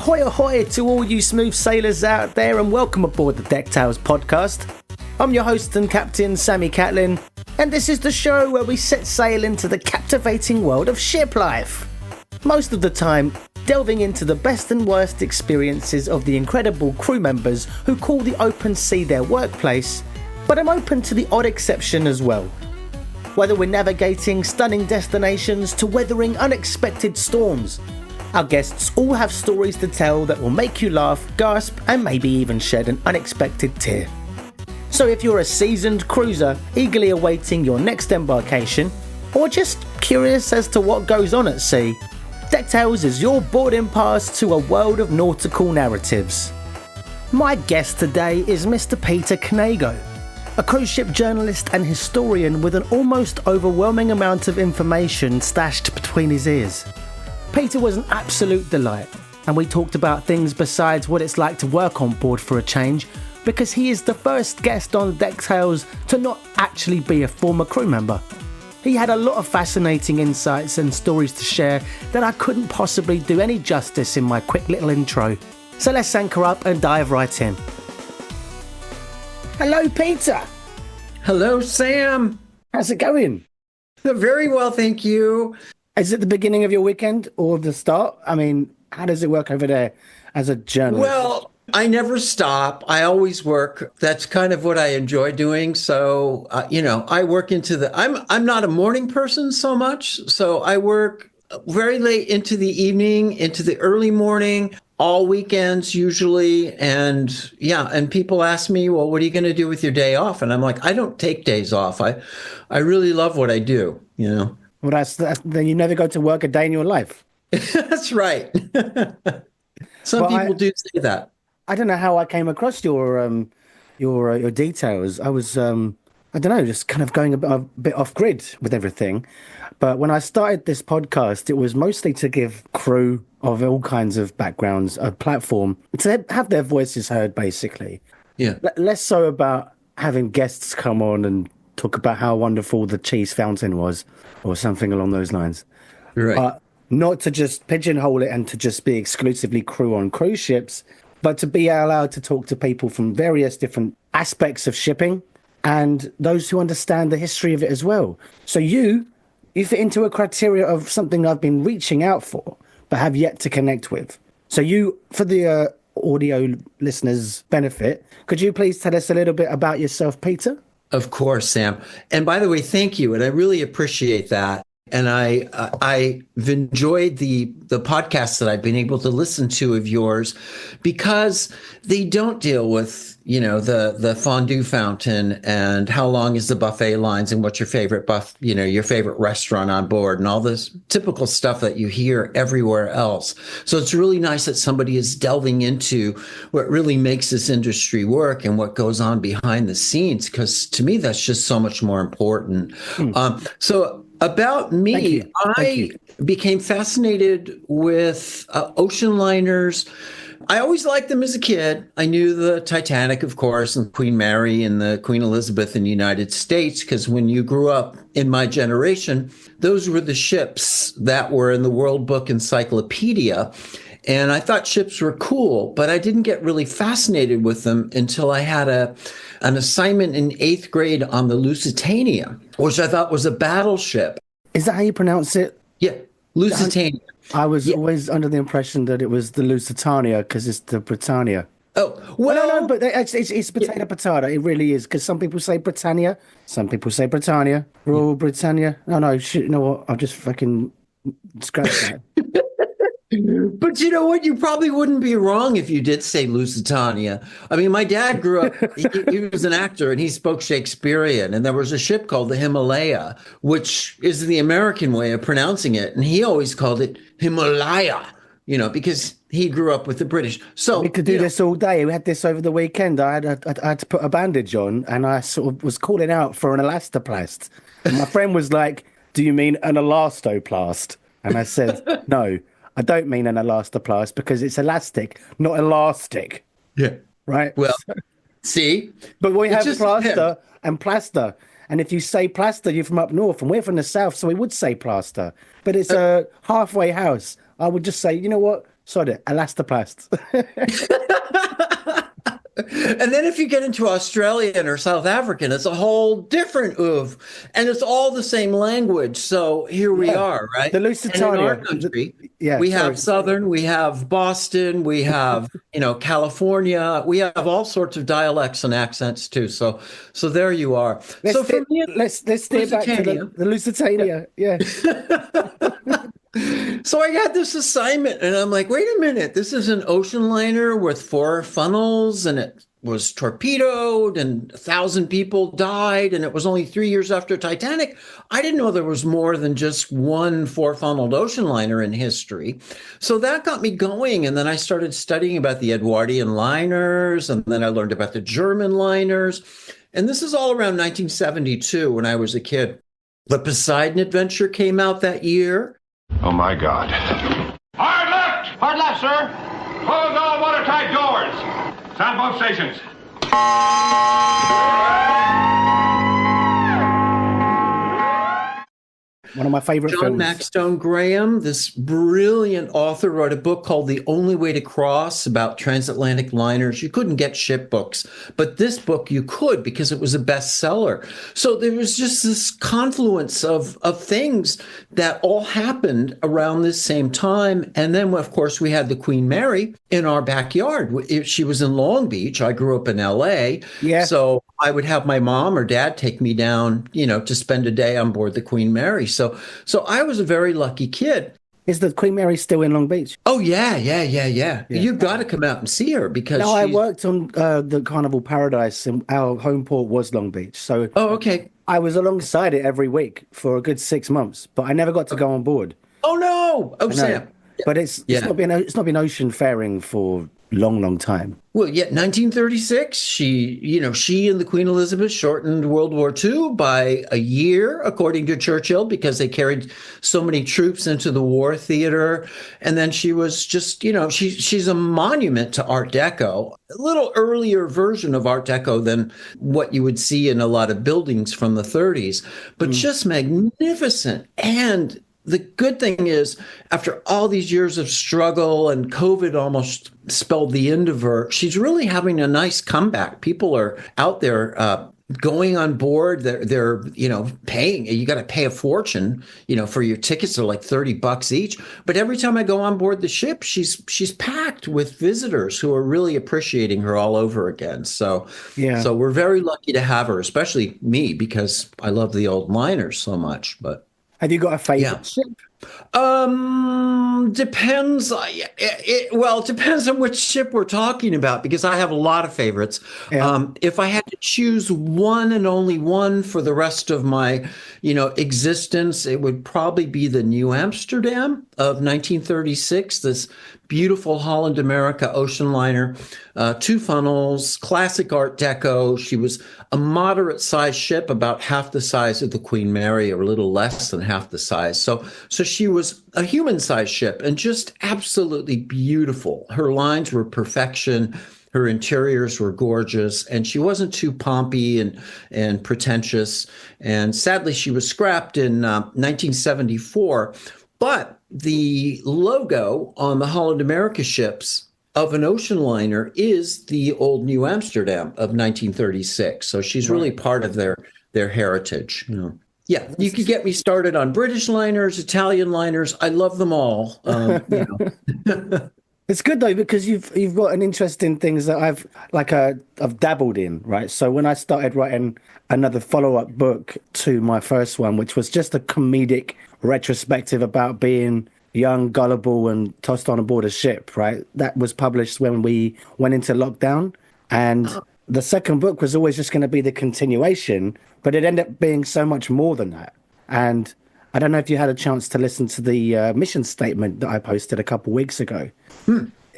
Ahoy ahoy to all you smooth sailors out there, and welcome aboard the Deck Tales podcast. I'm your host and captain, Sammy Catlin, and this is the show where we set sail into the captivating world of ship life. Most of the time, delving into the best and worst experiences of the incredible crew members who call the open sea their workplace, but I'm open to the odd exception as well. Whether we're navigating stunning destinations to weathering unexpected storms, our guests all have stories to tell that will make you laugh, gasp, and maybe even shed an unexpected tear. So if you're a seasoned cruiser eagerly awaiting your next embarkation, or just curious as to what goes on at sea, Deck Tales is your boarding pass to a world of nautical narratives. My guest today is Mr. Peter Knego, a cruise ship journalist and historian with an almost overwhelming amount of information stashed between his ears. Peter was an absolute delight, and we talked about things besides what it's like to work on board for a change, because he is the first guest on Deck Tales to not actually be a former crew member. He had a lot of fascinating insights and stories to share that I couldn't possibly do any justice in my quick little intro. So let's anchor up and dive right in. Hello, Peter. Hello, Sam. How's it going? Very well, thank you. Is it the beginning of your weekend or the start? I mean, how does it work over there as a journalist? Well, I never stop. I always work. That's kind of what I enjoy doing. So, I work into I'm not a morning person so much. So I work very late into the evening, into the early morning, all weekends usually. And people ask me, well, what are you going to do with your day off? And I'm like, I don't take days off. I really love what I do, Well, that's then you never go to work a day in your life. That's right. Some people do say that. I don't know how I came across your details. I was I don't know, just kind of going a bit off grid with everything. But when I started this podcast, it was mostly to give crew of all kinds of backgrounds a platform to have their voices heard, basically. Yeah. Less so about having guests come on and talk about how wonderful the cheese fountain was or something along those lines. Right. But not to just pigeonhole it and to just be exclusively crew on cruise ships, but to be allowed to talk to people from various different aspects of shipping and those who understand the history of it as well. So you fit into a criteria of something I've been reaching out for, but have yet to connect with. So you, for the audio listeners' benefit, could you please tell us a little bit about yourself, Peter? Of course, Sam. And by the way, thank you. And I really appreciate that. And I've enjoyed the podcasts that I've been able to listen to of yours because they don't deal with, the fondue fountain and how long is the buffet lines and what's your favorite your favorite restaurant on board and all this typical stuff that you hear everywhere else. So it's really nice that somebody is delving into what really makes this industry work and what goes on behind the scenes, because to me, that's just so much more important. About me, I became fascinated with ocean liners. I always liked them as a kid. I knew the Titanic, of course, and Queen Mary and the Queen Elizabeth in the United States, because when you grew up in my generation, those were the ships that were in the World Book Encyclopedia. And I thought ships were cool, but I didn't get really fascinated with them until I had an assignment in 8th grade on the Lusitania, which I thought was a battleship. Is that how you pronounce it? Yeah, Lusitania. I was always under the impression that it was the Lusitania because it's the Britannia. Oh, well. No, but it's potato potato. It really is, because some people say Britannia, some people say Britannia, Royal Britannia. No, shit, you know what? I'll just fucking scratch that. But you know what? You probably wouldn't be wrong if you did say Lusitania. I mean, my dad grew up, he was an actor and he spoke Shakespearean. And there was a ship called the Himalaya, which is the American way of pronouncing it. And he always called it Himalaya, because he grew up with the British. So we could do this all day. We had this over the weekend. I had to put a bandage on and I sort of was calling out for an elastoplast. And my friend was like, do you mean an elastoplast? And I said, no. I don't mean an elastoplast because it's elastic, not elastic. Yeah. Right? Well, see? But we have plaster and plaster. And if you say plaster, you're from up north, and we're from the south, so we would say plaster. But it's a halfway house. I would just say, you know what? sod it, elastoplast. And then if you get into Australian or South African, it's a whole different oof. And it's all the same language. So here we are, right? The And in Lusitania. our country, Yeah, we sorry. have Southern, we have Boston, we have, California. We have all sorts of dialects and accents too. So there you are. Let's For me, let's steer back to the Lusitania. Yeah. so I got this assignment and I'm like, wait a minute, this is an ocean liner with 4 funnels and it was torpedoed and 1,000 people died and it was only 3 years after Titanic. I didn't know there was more than just one 4-funneled ocean liner in history. So that got me going. And then I started studying about the Edwardian liners and then I learned about the German liners. And this is all around 1972 when I was a kid. The Poseidon Adventure came out that year. Oh, my God. Hard left! Hard left, sir. Close all watertight doors. Sound both stations. One of my favorite John films. Maxtone Graham, this brilliant author, wrote a book called The Only Way to Cross about transatlantic liners. You couldn't get ship books, but this book you could because it was a bestseller. So there was just this confluence of things that all happened around this same time. And then, of course, we had the Queen Mary in our backyard. She was in Long Beach. I grew up in LA. Yeah. So I would have my mom or dad take me down, to spend a day on board the Queen Mary. So I was a very lucky kid. Is the Queen Mary still in Long Beach? Oh, yeah. You've got to come out and see her because I worked on the Carnival Paradise and our home port was Long Beach. So Oh, okay. I was alongside it every week for a good 6 months, but I never got to go on board. Oh, no. Oh, Sam. But it's not been ocean faring for long time. Well, yeah, 1936, she and the Queen Elizabeth shortened World War II by a year, according to Churchill, because they carried so many troops into the war theater. And then she was just, she's a monument to Art Deco, a little earlier version of Art Deco than what you would see in a lot of buildings from the 30s, but just magnificent. And the good thing is, after all these years of struggle and COVID almost spelled the end of her, she's really having a nice comeback. People are out there going on board. They're paying. You got to pay a fortune, for your tickets. They're like $30 each. But every time I go on board the ship, she's packed with visitors who are really appreciating her all over again. So we're very lucky to have her, especially me, because I love the old liners so much. But have you got a favorite ship? Depends. It depends on which ship we're talking about, because I have a lot of favorites. Yeah. If I had to choose one and only one for the rest of my, existence, it would probably be the New Amsterdam of 1936. This beautiful Holland America ocean liner, 2 funnels, classic Art Deco. She was a moderate sized ship, about half the size of the Queen Mary, or a little less than half the size. So she was a human-sized ship and just absolutely beautiful. Her lines were perfection. Her interiors were gorgeous, and she wasn't too pompy and pretentious. And sadly, she was scrapped in 1974. But the logo on the Holland America ships of an ocean liner is the old New Amsterdam of 1936. So she's really part of their heritage. Yeah, you could get me started on British liners, Italian liners. I love them all. It's good though, because you've got an interest in things that I've dabbled in, right? So when I started writing another follow-up book to my first one, which was just a comedic retrospective about being young, gullible, and tossed on aboard a ship, right? That was published when we went into lockdown, and the second book was always just going to be the continuation, but it ended up being so much more than that. And I don't know if you had a chance to listen to the mission statement that I posted a couple weeks ago.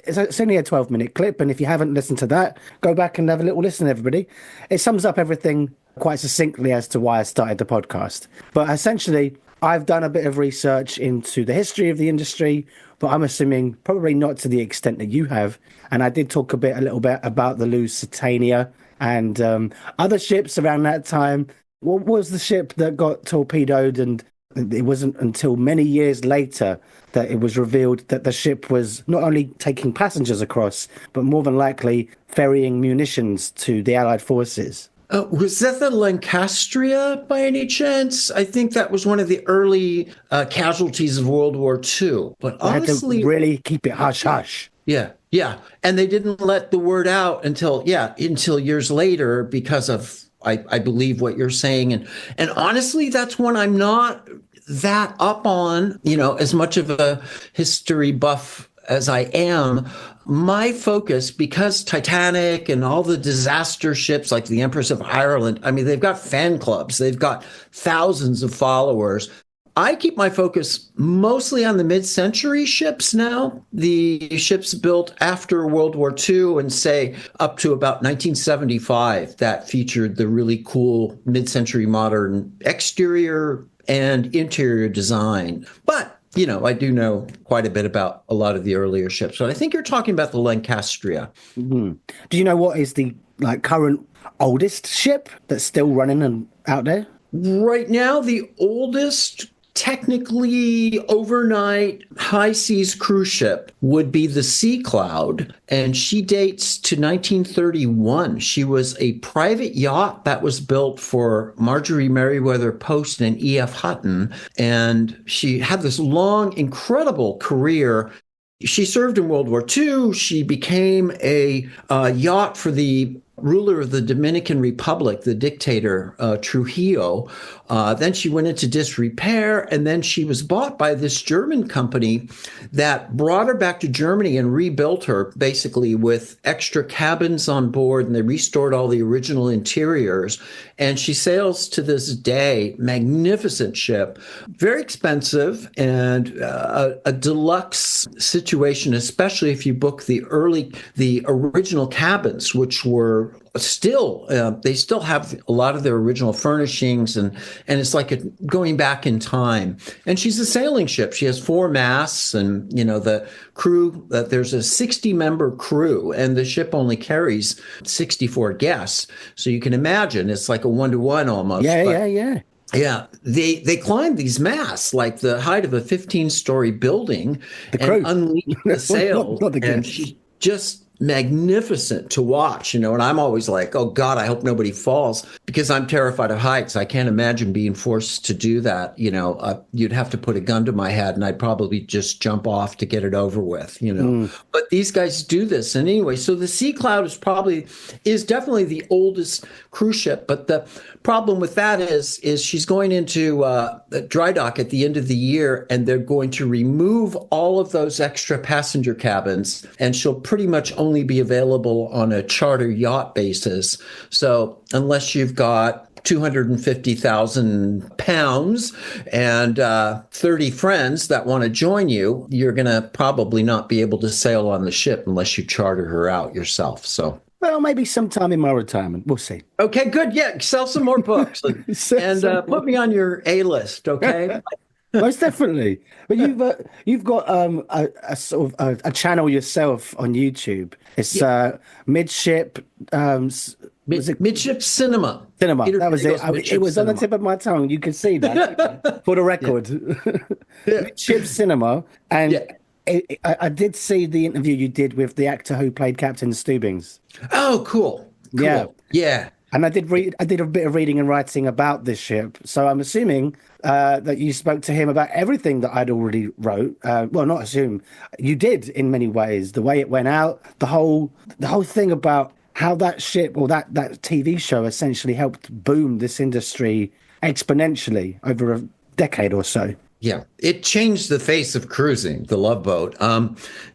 It's only a 12-minute clip, and if you haven't listened to that, go back and have a little listen, everybody. It sums up everything quite succinctly as to why I started the podcast. But essentially, I've done a bit of research into the history of the industry, but I'm assuming probably not to the extent that you have. And I did talk a little bit about the Lusitania and other ships around that time. What was the ship that got torpedoed and It wasn't until many years later that it was revealed that the ship was not only taking passengers across, but more than likely ferrying munitions to the Allied forces. Was that the Lancastria by any chance? I think that was one of the early casualties of World War II. But honestly, had to really keep it hush hush. Yeah, yeah. And they didn't let the word out until years later because of, I believe, what you're saying. And honestly, that's one I'm not that up on, as much of a history buff as I am. My focus, because Titanic and all the disaster ships like the Empress of Ireland, I mean, they've got fan clubs, they've got thousands of followers. I keep my focus mostly on the mid-century ships now, the ships built after World War II and say up to about 1975 that featured the really cool mid-century modern exterior and interior design. But I do know quite a bit about a lot of the earlier ships. So I think you're talking about the Lancastria. Mm-hmm. Do you know what is the current oldest ship that's still running and out there? Right now, the oldest technically overnight high seas cruise ship would be the Sea Cloud, and she dates to 1931. She was a private yacht that was built for Marjorie Merriweather Post and E.F. Hutton, and she had this long, incredible career. She served in World War II. She became a yacht for the ruler of the Dominican Republic, the dictator Trujillo. Then she went into disrepair, and then she was bought by this German company that brought her back to Germany and rebuilt her basically with extra cabins on board, and they restored all the original interiors. And she sails to this day, magnificent ship, very expensive, and a deluxe situation, especially if you book the original cabins, which were they still have a lot of their original furnishings, and it's like going back in time. And she's a sailing ship. She has 4 masts, and the crew, there's a 60-member crew, and the ship only carries 64 guests. So you can imagine it's like a 1-to-1 almost. Yeah. Yeah, they climb these masts like the height of a 15-story building and unleash the sails. And she's just magnificent to watch, and I'm always like, oh God, I hope nobody falls, because I'm terrified of heights. I can't imagine being forced to do that. You'd have to put a gun to my head and I'd probably just jump off to get it over with, But these guys do this. And anyway, so the Sea Cloud is definitely the oldest cruise ship, but the problem with that is she's going into the dry dock at the end of the year, and they're going to remove all of those extra passenger cabins, and she'll pretty much only be available on a charter yacht basis. So unless you've got 250,000 pounds and 30 friends that want to join you, you're going to probably not be able to sail on the ship unless you charter her out yourself. So, well, maybe sometime in my returement. We'll see. Okay, good. Yeah, sell some more books and put me on your A-list, okay? Most definitely. But you've got a sort of a channel yourself on YouTube. It's Midship. Midship Cinema. Peter that was it. It was on the tip of my tongue. You can see that for the record. Midship Cinema. And I did see the interview you did with the actor who played Captain Stubbings. Oh, cool. Yeah. And I did a bit of reading and writing about this ship. So I'm assuming that you spoke to him about everything that I'd already wrote. Well, not assume. You did in many ways. The way it went out, the whole thing about how that ship or that TV show essentially helped boom this industry exponentially over a decade or so. Yeah, it changed the face of cruising, the Love Boat.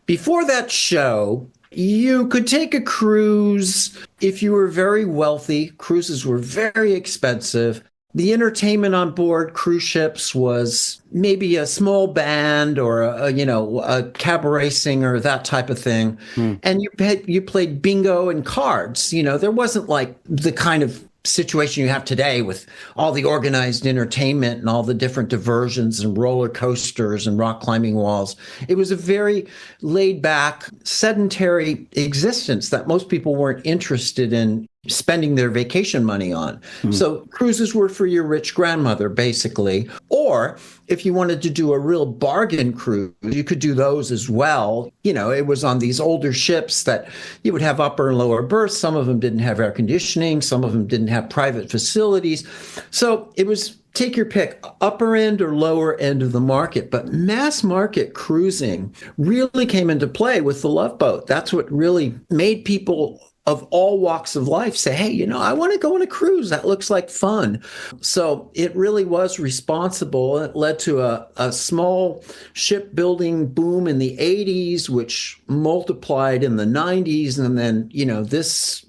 Before that show, you could take a cruise if you were very wealthy. Cruises were very expensive. The entertainment on board cruise ships was maybe a small band or a cabaret singer, that type of thing. And you played bingo and cards. There wasn't like the kind of situation you have today with all the organized entertainment and all the different diversions and roller coasters and rock climbing walls. It was a very laid back, sedentary existence that most people weren't interested in spending their vacation money on. So cruises were for your rich grandmother, basically. Or if you wanted to do a real bargain cruise, you could do those as well. It was on these older ships that you would have upper and lower berths. Some of them didn't have air conditioning. Some of them didn't have private facilities. So it was take your pick, upper end or lower end of the market. But mass market cruising really came into play with the Love Boat. That's what really made people of all walks of life say, hey, I want to go on a cruise. That looks like fun. So it really was responsible. It led to a small shipbuilding boom in the 80s, which multiplied in the 90s. And then, this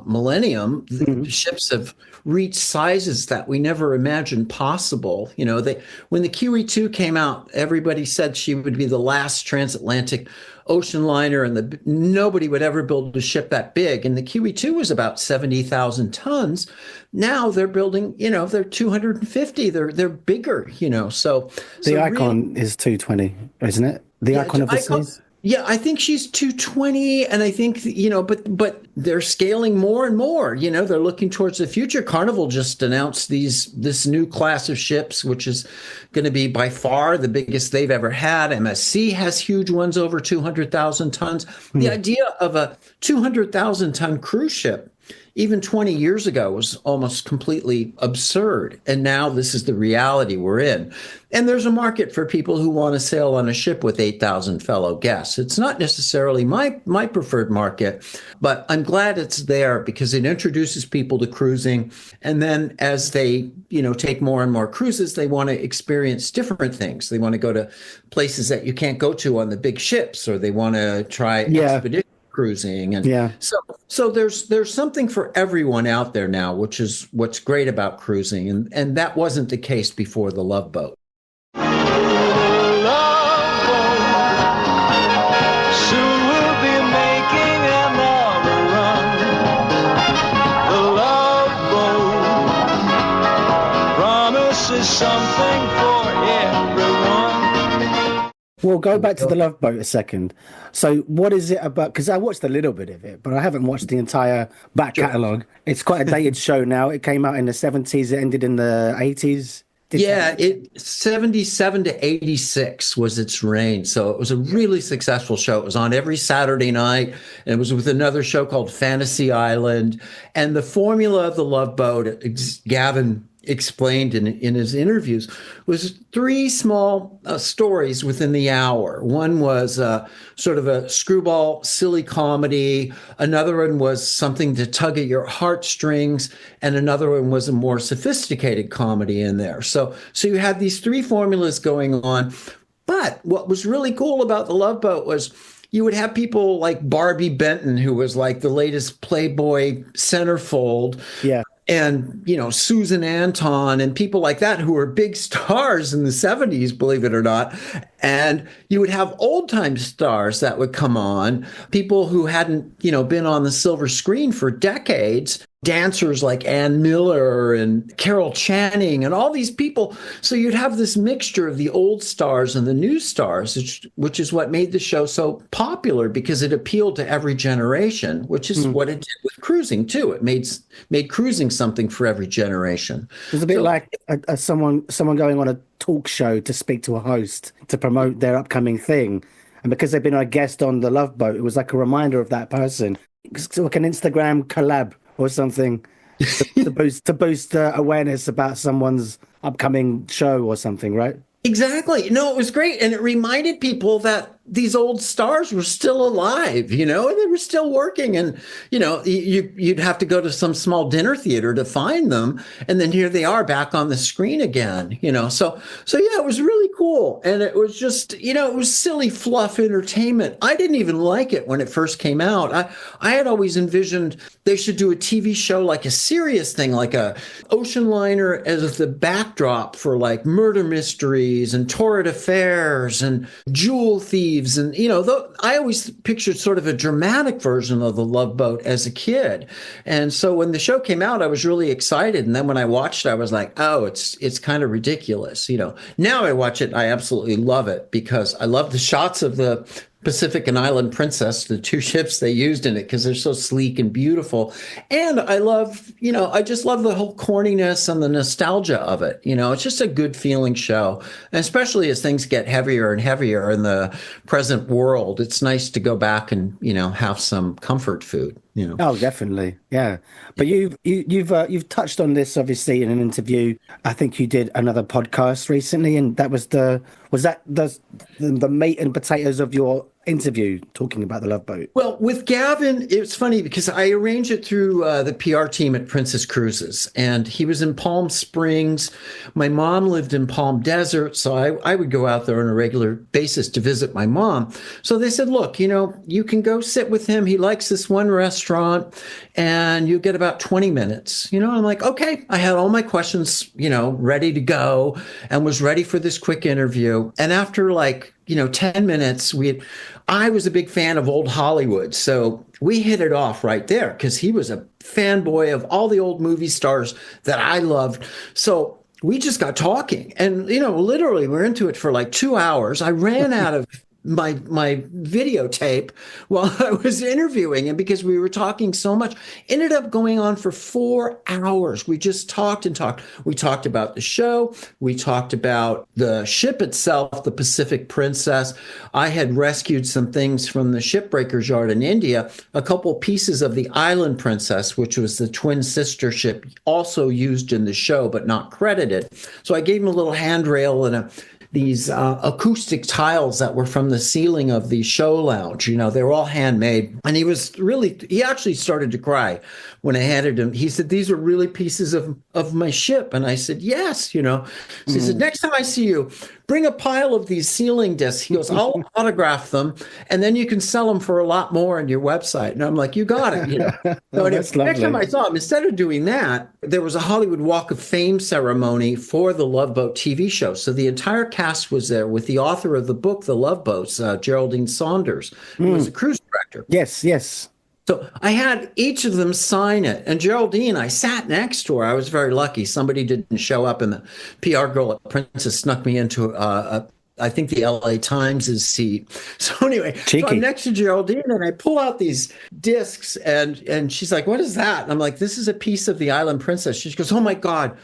millennium, the ships have reached sizes that we never imagined possible. When the QE2 came out, everybody said she would be the last transatlantic ocean liner, and nobody would ever build a ship that big. And the QE2 was about 70,000 tons. Now they're building, they're 250. They're bigger, So the Icon is 220, isn't it? The Icon of the Seas. Yeah, I think she's 220, and I think, but they're scaling more and more. They're looking towards the future. Carnival just announced this new class of ships, which is going to be by far the biggest they've ever had. MSC has huge ones over 200,000 tons. The idea of a 200,000 ton cruise ship, even 20 years ago, was almost completely absurd. And now this is the reality we're in. And there's a market for people who want to sail on a ship with 8,000 fellow guests. It's not necessarily my preferred market, but I'm glad it's there because it introduces people to cruising. And then as they, take more and more cruises, they want to experience different things. They want to go to places that you can't go to on the big ships, or they want to try expedition cruising. And so there's something for everyone out there now, which is what's great about cruising. And that wasn't the case before the Love Boat. Something for everyone. We'll go back to the Love Boat a second. So what is it about? Because I watched a little bit of it, but I haven't watched the entire back catalogue. It's quite a dated show now. It came out in the 70s. It ended in the 80s. 77 to 86 was its reign. So it was a really successful show. It was on every Saturday night. And it was with another show called Fantasy Island. And the formula of the Love Boat, Gavin explained in his interviews, was three small stories within the hour. One was sort of a screwball, silly comedy. Another one was something to tug at your heartstrings. And another one was a more sophisticated comedy in there. So you had these three formulas going on. But what was really cool about the Love Boat was you would have people like Barbie Benton, who was like the latest Playboy centerfold. Yeah. And, Susan Anton and people like that who were big stars in the 70s, believe it or not. And you would have old time stars that would come on, people who hadn't, been on the silver screen for decades, dancers like Ann Miller and Carol Channing and all these people. So you'd have this mixture of the old stars and the new stars, which is what made the show so popular because it appealed to every generation, which is what it did with cruising too. It made cruising something for every generation. It was a bit like someone going on a talk show to speak to a host to promote their upcoming thing. And because they've been a guest on the Love Boat, it was like a reminder of that person. It's like an Instagram collab or something to boost awareness about someone's upcoming show or something, right? Exactly. No, it was great. And it reminded people that these old stars were still alive, and they were still working. And, you'd have to go to some small dinner theater to find them. And then here they are back on the screen again, So yeah, it was really cool. And it was just, it was silly fluff entertainment. I didn't even like it when it first came out. I had always envisioned they should do a TV show, like a serious thing, like a ocean liner as the backdrop for like murder mysteries and torrid affairs and jewel thieves. And, I always pictured sort of a dramatic version of the Love Boat as a kid. And so when the show came out, I was really excited. And then when I watched it, I was like, oh, it's kind of ridiculous. Now I watch it, I absolutely love it because I love the shots of the Pacific and Island Princess, the two ships they used in it, because they're so sleek and beautiful. And I love, I just love the whole corniness and the nostalgia of it. It's just a good feeling show. And especially as things get heavier and heavier in the present world, it's nice to go back and, have some comfort food. Oh, definitely. Yeah. But you've touched on this obviously in an interview. I think you did another podcast recently, and that was the meat and potatoes of your interview, talking about the Love Boat. Well, with Gavin, it's funny because I arranged it through the PR team at Princess Cruises, and he was in Palm Springs. My mom lived in Palm Desert, so I would go out there on a regular basis to visit my mom. So they said, look, you can go sit with him. He likes this one restaurant, and you get about 20 minutes. I'm like, okay. I had all my questions, ready to go, and was ready for this quick interview. And after 10 minutes, I was a big fan of old Hollywood. So we hit it off right there because he was a fanboy of all the old movie stars that I loved. So we just got talking, and, literally we're into it for 2 hours. I ran out of my videotape while I was interviewing him because we were talking so much. Ended up going on for 4 hours. We just talked and talked. We talked about the show. We talked about the ship itself, the Pacific Princess. I had rescued some things from the shipbreaker's yard in India, a couple pieces of the Island Princess, which was the twin sister ship also used in the show but not credited. So I gave him a little handrail and these acoustic tiles that were from the ceiling of the show lounge. They were all handmade. And he actually started to cry when I handed him. He said, these are really pieces of my ship. And I said, yes, So he said, next time I see you, bring a pile of these ceiling discs. He goes, I'll autograph them, and then you can sell them for a lot more on your website. And I'm like, you got it. So next time I saw him, instead of doing that, there was a Hollywood Walk of Fame ceremony for the Love Boat TV show. So the entire cast was there with the author of the book, The Lifeboats, Geraldine Saunders, who was a cruise director. Yes. So I had each of them sign it. And Geraldine, I sat next to her. I was very lucky. Somebody didn't show up, and the PR girl at Princess snuck me into I think the LA Times' seat. So anyway, so I'm next to Geraldine, and I pull out these discs, and she's like, what is that? And I'm like, this is a piece of the Island Princess. She goes, oh my God.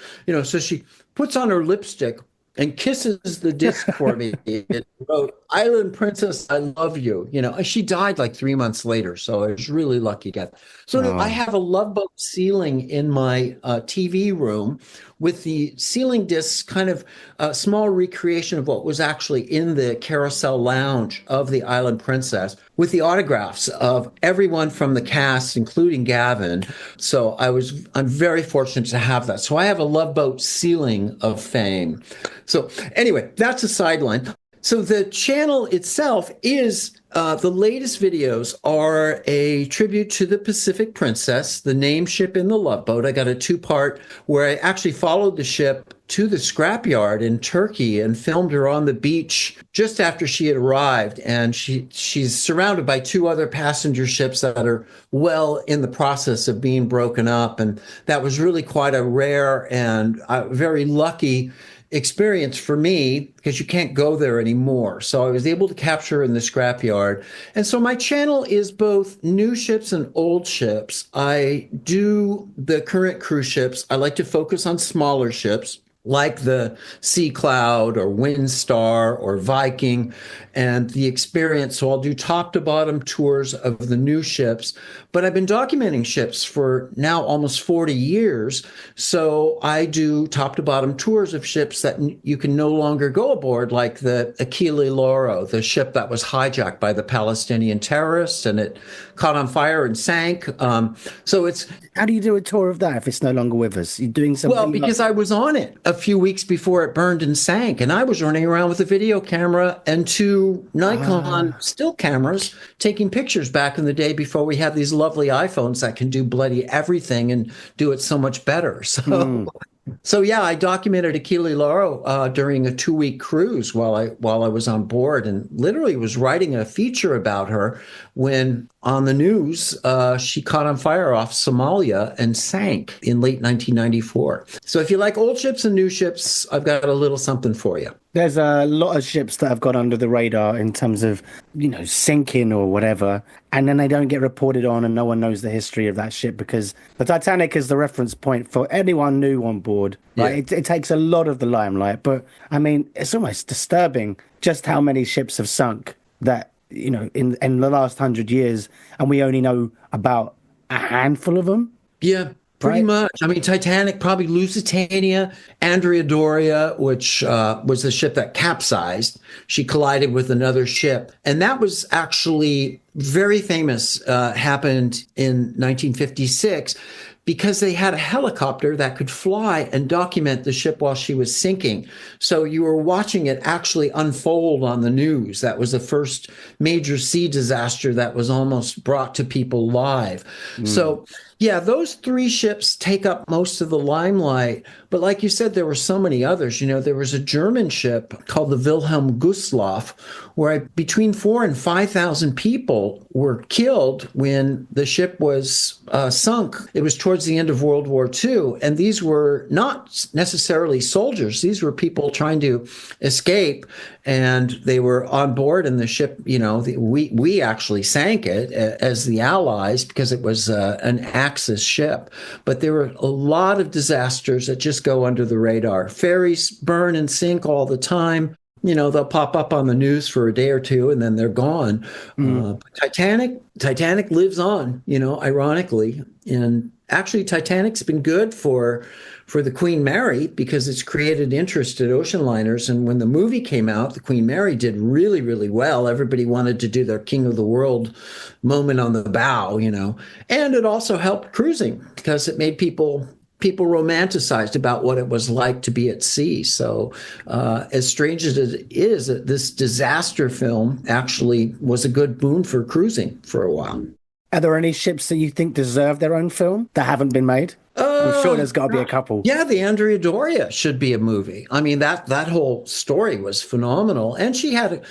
So she puts on her lipstick and kisses the disc for me. It wrote, Island Princess, I love you. She died 3 months later, so I was really lucky to get that. So I have a Love Boat ceiling in my TV room with the ceiling discs, kind of a small recreation of what was actually in the carousel lounge of the Island Princess, with the autographs of everyone from the cast, including Gavin. So I'm very fortunate to have that. So I have a Love Boat ceiling of fame. So anyway, that's a sideline. So the channel itself is, the latest videos are a tribute to the Pacific Princess, the name ship in the Love Boat. I got a 2-part where I actually followed the ship to the scrapyard in Turkey and filmed her on the beach just after she had arrived. And she's surrounded by 2 other passenger ships that are well in the process of being broken up. And that was really quite a rare and very lucky experience for me, because you can't go there anymore. So I was able to capture in the scrapyard. And so my channel is both new ships and old ships. I do the current cruise ships. I like to focus on smaller ships like the Sea Cloud or Windstar or Viking, and the experience. So I'll do top to bottom tours of the new ships, but I've been documenting ships for now almost 40 years. So I do top to bottom tours of ships that you can no longer go aboard, like the Achille Lauro, the ship that was hijacked by the Palestinian terrorists and it caught on fire and sank. So it's... How do you do a tour of that if it's no longer with us? You're doing something... Well, because I was on it a few weeks before it burned and sank, and I was running around with a video camera and 2 Nikon still cameras taking pictures back in the day before we had these lovely iPhones that can do bloody everything and do it so much better. So yeah, I documented Achille Lauro during a 2-week cruise while I was on board, and literally was writing a feature about her when on the news. She caught on fire off Somalia and sank in late 1994. So if you like old ships and new ships, I've got a little something for you. There's a lot of ships that have gone under the radar in terms of, sinking or whatever, and then they don't get reported on and no one knows the history of that ship because the Titanic is the reference point for anyone new on board. Right? Yeah. It takes a lot of the limelight, but I mean, it's almost disturbing just how many ships have sunk that, in the last 100 years, and we only know about a handful of them. Yeah. Pretty much. I mean, Titanic, probably Lusitania, Andrea Doria, which was the ship that capsized. She collided with another ship. And that was actually very famous, happened in 1956 because they had a helicopter that could fly and document the ship while she was sinking. So you were watching it actually unfold on the news. That was the first major sea disaster that was almost brought to people live. So, yeah, those three ships take up most of the limelight. But like you said, there were so many others. There was a German ship called the Wilhelm Gustloff, where between 4,000 and 5,000 people were killed when the ship was sunk. It was towards the end of World War II. And these were not necessarily soldiers. These were people trying to escape. And they were on board in the ship. We actually sank it as the Allies because it was an Axis ship. But there were a lot of disasters that just go under the radar. Ferries burn and sink all the time. They'll pop up on the news for a day or two and then they're gone. Titanic lives on, ironically. And actually, Titanic's been good for the Queen Mary because it's created interest at ocean liners. And when the movie came out, the Queen Mary did really, really well. Everybody wanted to do their King of the World moment on the bow, And it also helped cruising because it made people romanticized about what it was like to be at sea. So as strange as it is, this disaster film actually was a good boon for cruising for a while. Are there any ships that you think deserve their own film that haven't been made? I'm sure there's got to be a couple. Yeah, the Andrea Doria should be a movie. I mean, that whole story was phenomenal. And she had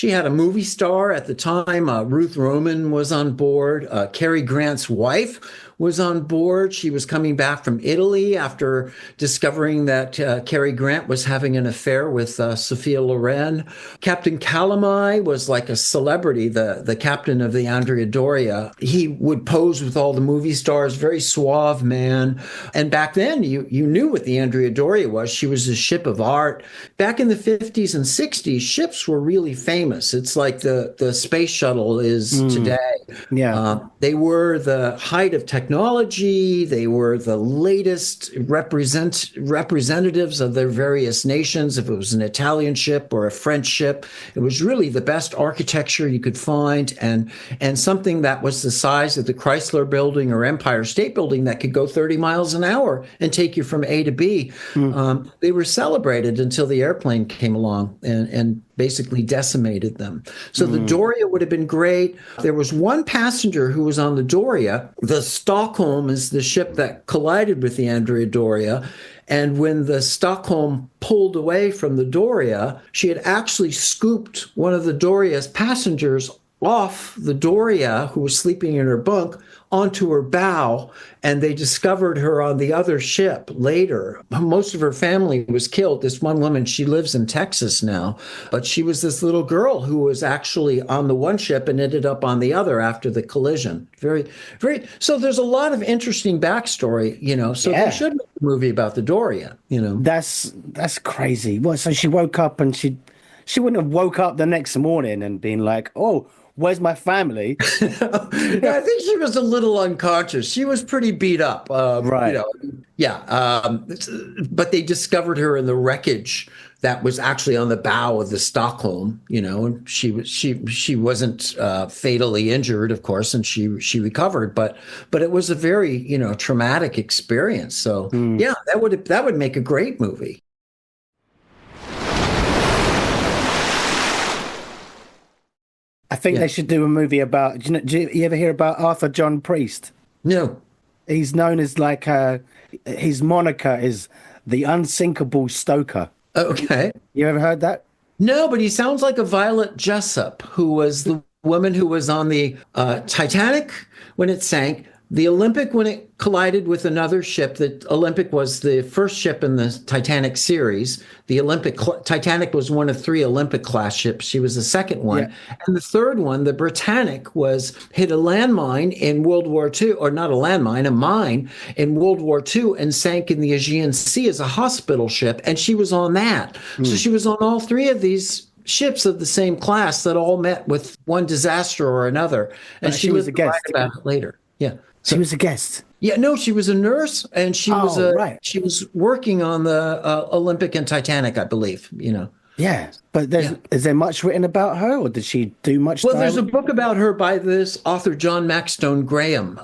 a movie star at the time. Ruth Roman was on board. Cary Grant's wife was on board. She was coming back from Italy after discovering that Cary Grant was having an affair with Sophia Loren. Captain Calamai was like a celebrity, the captain of the Andrea Doria. He would pose with all the movie stars, very suave man. And back then, you knew what the Andrea Doria was. She was a ship of art. Back in the 50s and 60s, ships were really famous. It's like the space shuttle is today. Yeah. They were the height of technology. They were the latest representatives of their various nations. If it was an Italian ship or a French ship, it was really the best architecture you could find and something that was the size of the Chrysler Building or Empire State Building that could go 30 miles an hour and take you from A to B. They were celebrated until the airplane came along and basically decimated them. So the Doria would have been great. There was one passenger who was on the Doria. The Stockholm is the ship that collided with the Andrea Doria. And when the Stockholm pulled away from the Doria, she had actually scooped one of the Doria's passengers off the Doria, who was sleeping in her bunk, onto her bow, and they discovered her on the other ship later. Most of her family was killed. This one woman, she lives in Texas now, but she was this little girl who was actually on the one ship and ended up on the other after the collision. Very, very. So there's a lot of interesting backstory, So they should make a movie about the Doria, That's crazy. Well, so she woke up and she wouldn't have woke up the next morning and been like, oh, where's my family? I think she was a little unconscious. She was pretty beat up. Right. But they discovered her in the wreckage that was actually on the bow of the Stockholm, and she wasn't fatally injured, of course, and she recovered, but it was a very, traumatic experience. So yeah, that would make a great movie. I think they should do a movie about. Do you ever hear about Arthur John Priest? No. He's known as his moniker is the unsinkable stoker. Okay. You ever heard that? No, but he sounds like a Violet Jessup, who was the woman who was on the Titanic when it sank, the Olympic when it collided with another ship. The Olympic was the first ship in the Titanic series. The Titanic was one of 3 Olympic class ships. She was the second one. Yeah. And the third one, the Britannic, hit a landmine in World War II, or not a landmine, a mine in World War II, and sank in the Aegean Sea as a hospital ship. And she was on that. So she was on all 3 of these ships of the same class that all met with one disaster or another. And she was a guest about it later. Yeah. She was a guest. Yeah, no, she was a nurse, and she was working on the Olympic and Titanic, I believe. Yeah, but is there much written about her, or did she do much? Well, there's a book about her by this author John Maxstone Graham.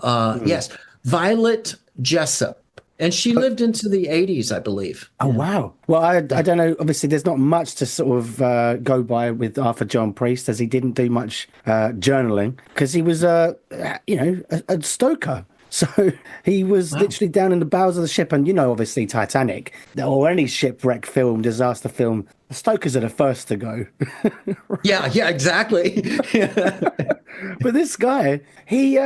Yes, Violet Jessup, and she lived into the 80s, I believe. Oh wow! Well, I don't know. Obviously, there's not much to sort of go by with Arthur John Priest, as he didn't do much journaling because he was a stoker. So he was literally down in the bowels of the ship, and obviously Titanic or any shipwreck film, disaster film, the stokers are the first to go. Yeah, exactly. But this guy, he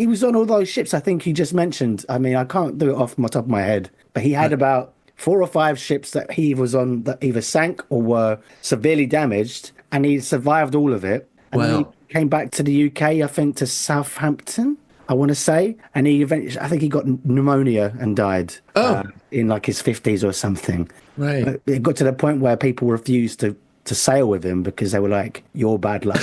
was on all those ships I think you just mentioned. I mean, I can't do it off my top of my head, but he had about 4 or 5 ships that he was on that either sank or were severely damaged, and he survived all of it. And then he came back to the UK, I think, to Southampton, I want to say, and he eventually, I think he got pneumonia and died in like his 50s or something. Right. But it got to the point where people refused to sail with him because they were like, "You're bad luck."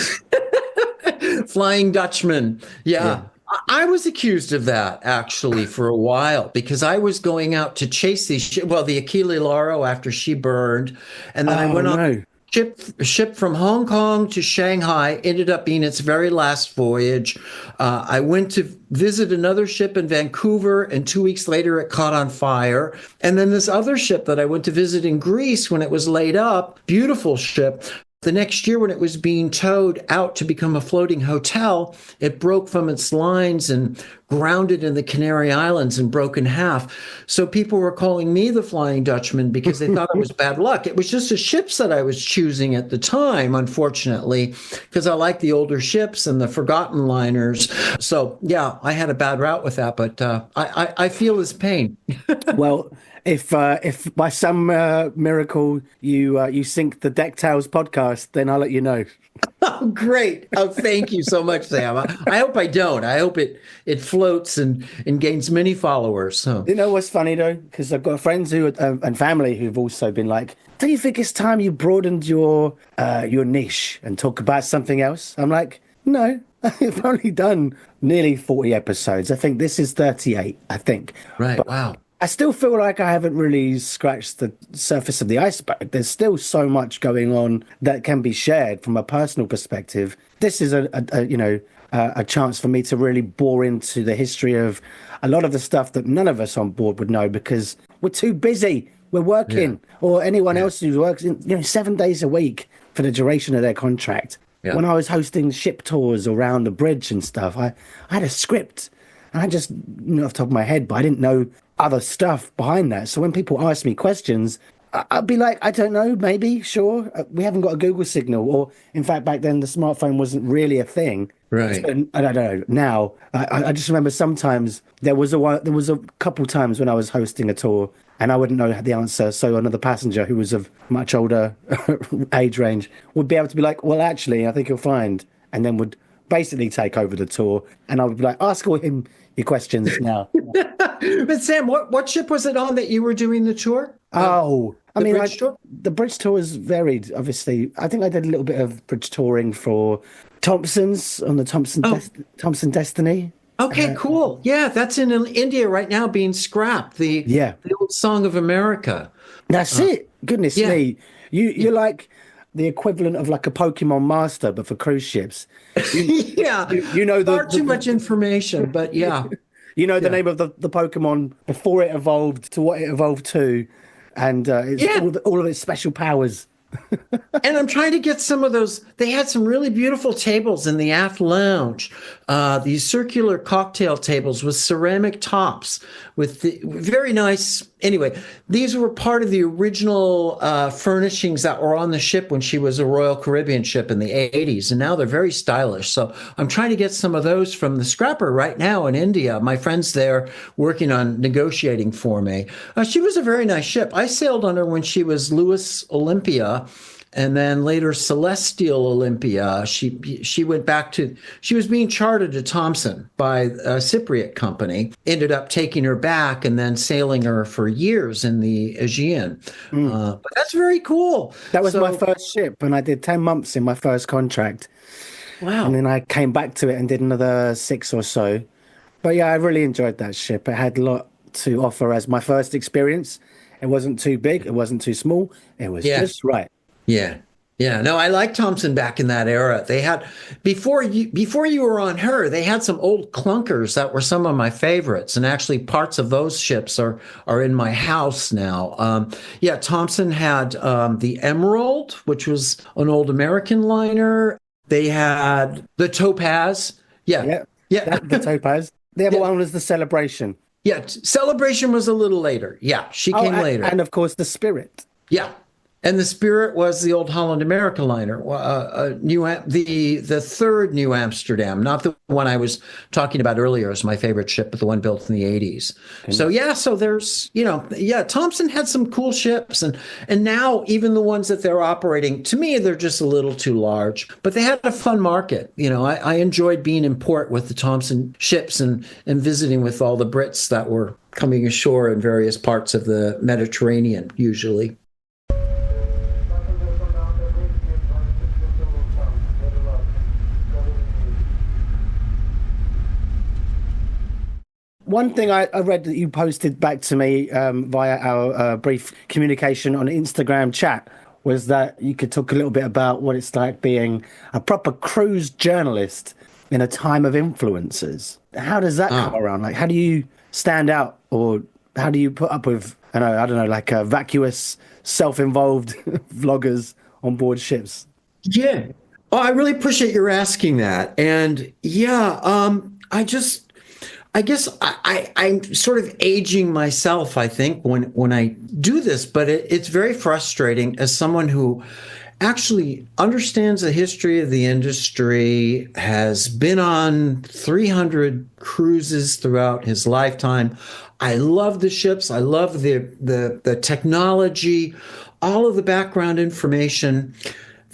Flying Dutchman. Yeah. I was accused of that actually for a while because I was going out to chase these ships. Well, the Achille Lauro after she burned, and then I went on ship from Hong Kong to Shanghai, ended up being its very last voyage. I went to visit another ship in Vancouver, and 2 weeks later it caught on fire. And then this other ship that I went to visit in Greece when it was laid up, beautiful ship. The next year, when it was being towed out to become a floating hotel, it broke from its lines and grounded in the Canary Islands and broke in half. So people were calling me the Flying Dutchman because they thought it was bad luck. It was just the ships that I was choosing at the time, unfortunately, because I like the older ships and the forgotten liners. So, yeah, I had a bad route with that, but I feel his pain. Well, if by some miracle you sink the Deck Tales podcast, then I'll let you know. Oh, great. Oh, thank you so much, Sam. I hope I don't. I hope it floats and gains many followers. So. You know what's funny, though? Because I've got friends who and family who've also been like, do you think it's time you broadened your niche and talk about something else? I'm like, no. I've only done nearly 40 episodes. I think this is 38, I think. Right. But wow. I still feel like I haven't really scratched the surface of the iceberg. There's still so much going on that can be shared from a personal perspective. This is a chance for me to really bore into the history of a lot of the stuff that none of us on board would know because we're too busy. We're working, or anyone else who works 7 days a week for the duration of their contract. Yeah. When I was hosting ship tours around the bridge and stuff, I had a script, and I just knew off the top of my head, but I didn't know other stuff behind that. So when people ask me questions, I'd be like, I don't know, maybe, sure. We haven't got a Google signal. Or in fact, back then, the smartphone wasn't really a thing. Right. I don't know. Now, I just remember sometimes there was a couple times when I was hosting a tour and I wouldn't know the answer. So another passenger who was of much older age range would be able to be like, well, actually, I think you'll find, and then would basically take over the tour. And I would be like, ask all him your questions now. But Sam, what ship was it on that you were doing the tour? The bridge tour is varied, obviously. I think I did a little bit of bridge touring for Thompson's on the Thompson Destiny. Okay, cool. Yeah, that's in India right now being scrapped. The old Song of America. That's it. Goodness me. You're like the equivalent of like a Pokemon master, but for cruise ships. You know far too much information, but yeah. You know the name of the Pokemon before it evolved to what it evolved to, and all of its special powers. And I'm trying to get some of those. They had some really beautiful tables in the aft lounge. These circular cocktail tables with ceramic tops, with the very nice anyway, these were part of the original furnishings that were on the ship when she was a Royal Caribbean ship in the 80s. And now they're very stylish. So I'm trying to get some of those from the scrapper right now in India. My friend's there working on negotiating for me. She was a very nice ship. I sailed on her when she was Louis Olympia, and then later Celestial Olympia. She went back to, she was being chartered to Thomson by a Cypriot company, ended up taking her back and then sailing her for years in the Aegean. But that's very cool. That was my first ship, and I did 10 months in my first contract. Wow. And then I came back to it and did another 6 or so. But yeah, I really enjoyed that ship. It had a lot to offer as my first experience. It wasn't too big, it wasn't too small, it was just right. Yeah. Yeah. No, I like Thomson back in that era. They had, before you were on her, they had some old clunkers that were some of my favorites. And actually parts of those ships are in my house now. Thomson had the Emerald, which was an old American liner. They had the Topaz. Yeah. The Topaz. The other one was the Celebration. Yeah. Celebration was a little later. Yeah. She came later. And of course the Spirit. Yeah. And the Spirit was the old Holland America liner, the third New Amsterdam, not the one I was talking about earlier as my favorite ship, but the one built in the 80s. So there's, Thomson had some cool ships, and now even the ones that they're operating, to me, they're just a little too large, but they had a fun market. I enjoyed being in port with the Thomson ships and visiting with all the Brits that were coming ashore in various parts of the Mediterranean, usually. One thing I read that you posted back to me via our brief communication on Instagram chat was that you could talk a little bit about what it's like being a proper cruise journalist in a time of influencers. How does that come around? Like, how do you stand out, or how do you put up with, like vacuous, self-involved vloggers on board ships? Yeah. Oh, I really appreciate your asking that. And I guess I'm sort of aging myself, I think, when I do this, but it's very frustrating as someone who actually understands the history of the industry, has been on 300 cruises throughout his lifetime. I love the ships. I love the technology, all of the background information.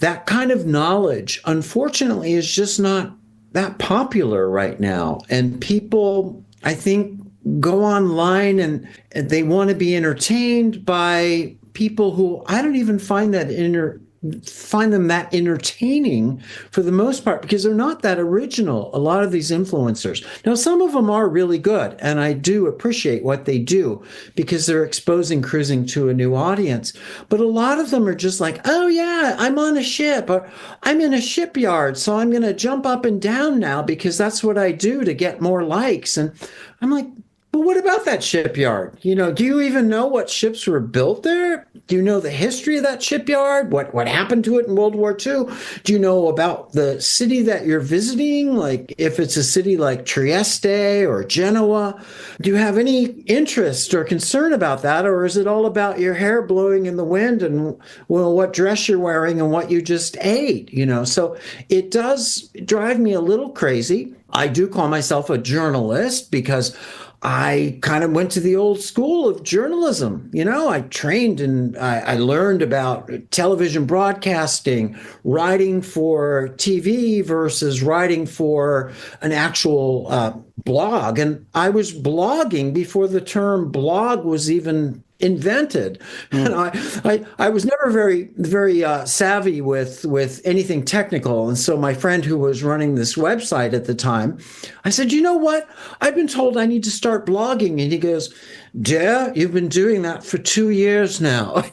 That kind of knowledge, unfortunately, is just not that popular right now. And people, I think, go online and they want to be entertained by people who I don't even find them that entertaining for the most part, because they're not that original, a lot of these influencers. Now, some of them are really good, and I do appreciate what they do because they're exposing cruising to a new audience. But a lot of them are just like, oh yeah, I'm on a ship, or I'm in a shipyard, so I'm going to jump up and down now because that's what I do to get more likes. And I'm like, but what about that shipyard? Do you even know what ships were built there? Do you know the history of that shipyard? What happened to it in World War II? Do you know about the city that you're visiting? Like if it's a city like Trieste or Genoa, do you have any interest or concern about that? Or is it all about your hair blowing in the wind and what dress you're wearing and what you just ate? So it does drive me a little crazy. I do call myself a journalist because I kind of went to the old school of journalism. I trained and I learned about television broadcasting, writing for TV versus writing for an actual blog. And I was blogging before the term blog was even invented. And I was never very savvy with anything technical. And so my friend who was running this website at the time, I said, you know what? I've been told I need to start blogging. And he goes, yeah, you've been doing that for 2 years now.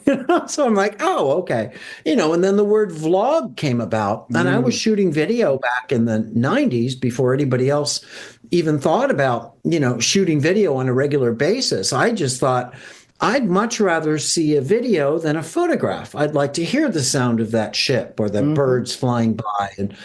So I'm like, oh, okay. And then the word vlog came about, and I was shooting video back in the 90s before anybody else even thought about, shooting video on a regular basis. I just thought I'd much rather see a video than a photograph. I'd like to hear the sound of that ship or the birds flying by. And,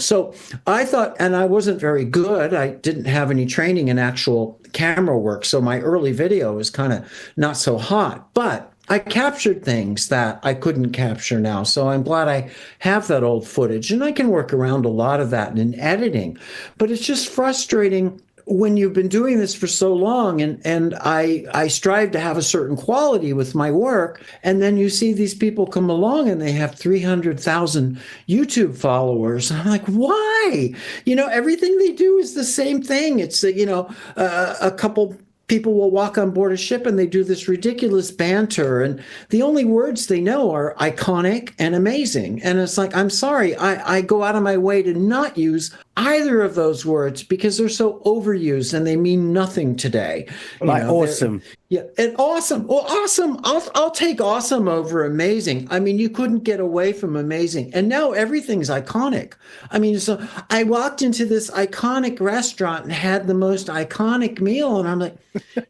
so I thought, and I wasn't very good. I didn't have any training in actual camera work. So my early video was kind of not so hot, but I captured things that I couldn't capture now. So I'm glad I have that old footage, and I can work around a lot of that in editing. But it's just frustrating when you've been doing this for so long, and I strive to have a certain quality with my work, and then you see these people come along and they have 300,000 YouTube followers. And I'm like, why? Everything they do is the same thing. It's, a couple people will walk on board a ship and they do this ridiculous banter, and the only words they know are iconic and amazing. And it's like, I'm sorry, I go out of my way to not use either of those words because they're so overused and they mean nothing today. Like awesome. Yeah, and awesome. Well, awesome. I'll take awesome over amazing. I mean, you couldn't get away from amazing. And now everything's iconic. I mean, so I walked into this iconic restaurant and had the most iconic meal, and I'm like,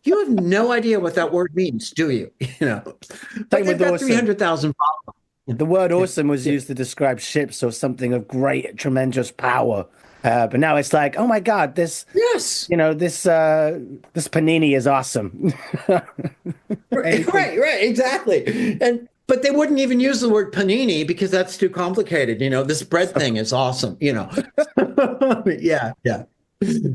you have no idea what that word means, do you? But they've got 300,000 followers. The word awesome was used to describe ships or something of great, tremendous power. But now it's like, oh my God, this panini is awesome. right, exactly. But they wouldn't even use the word panini because that's too complicated. This bread thing is awesome. Yeah.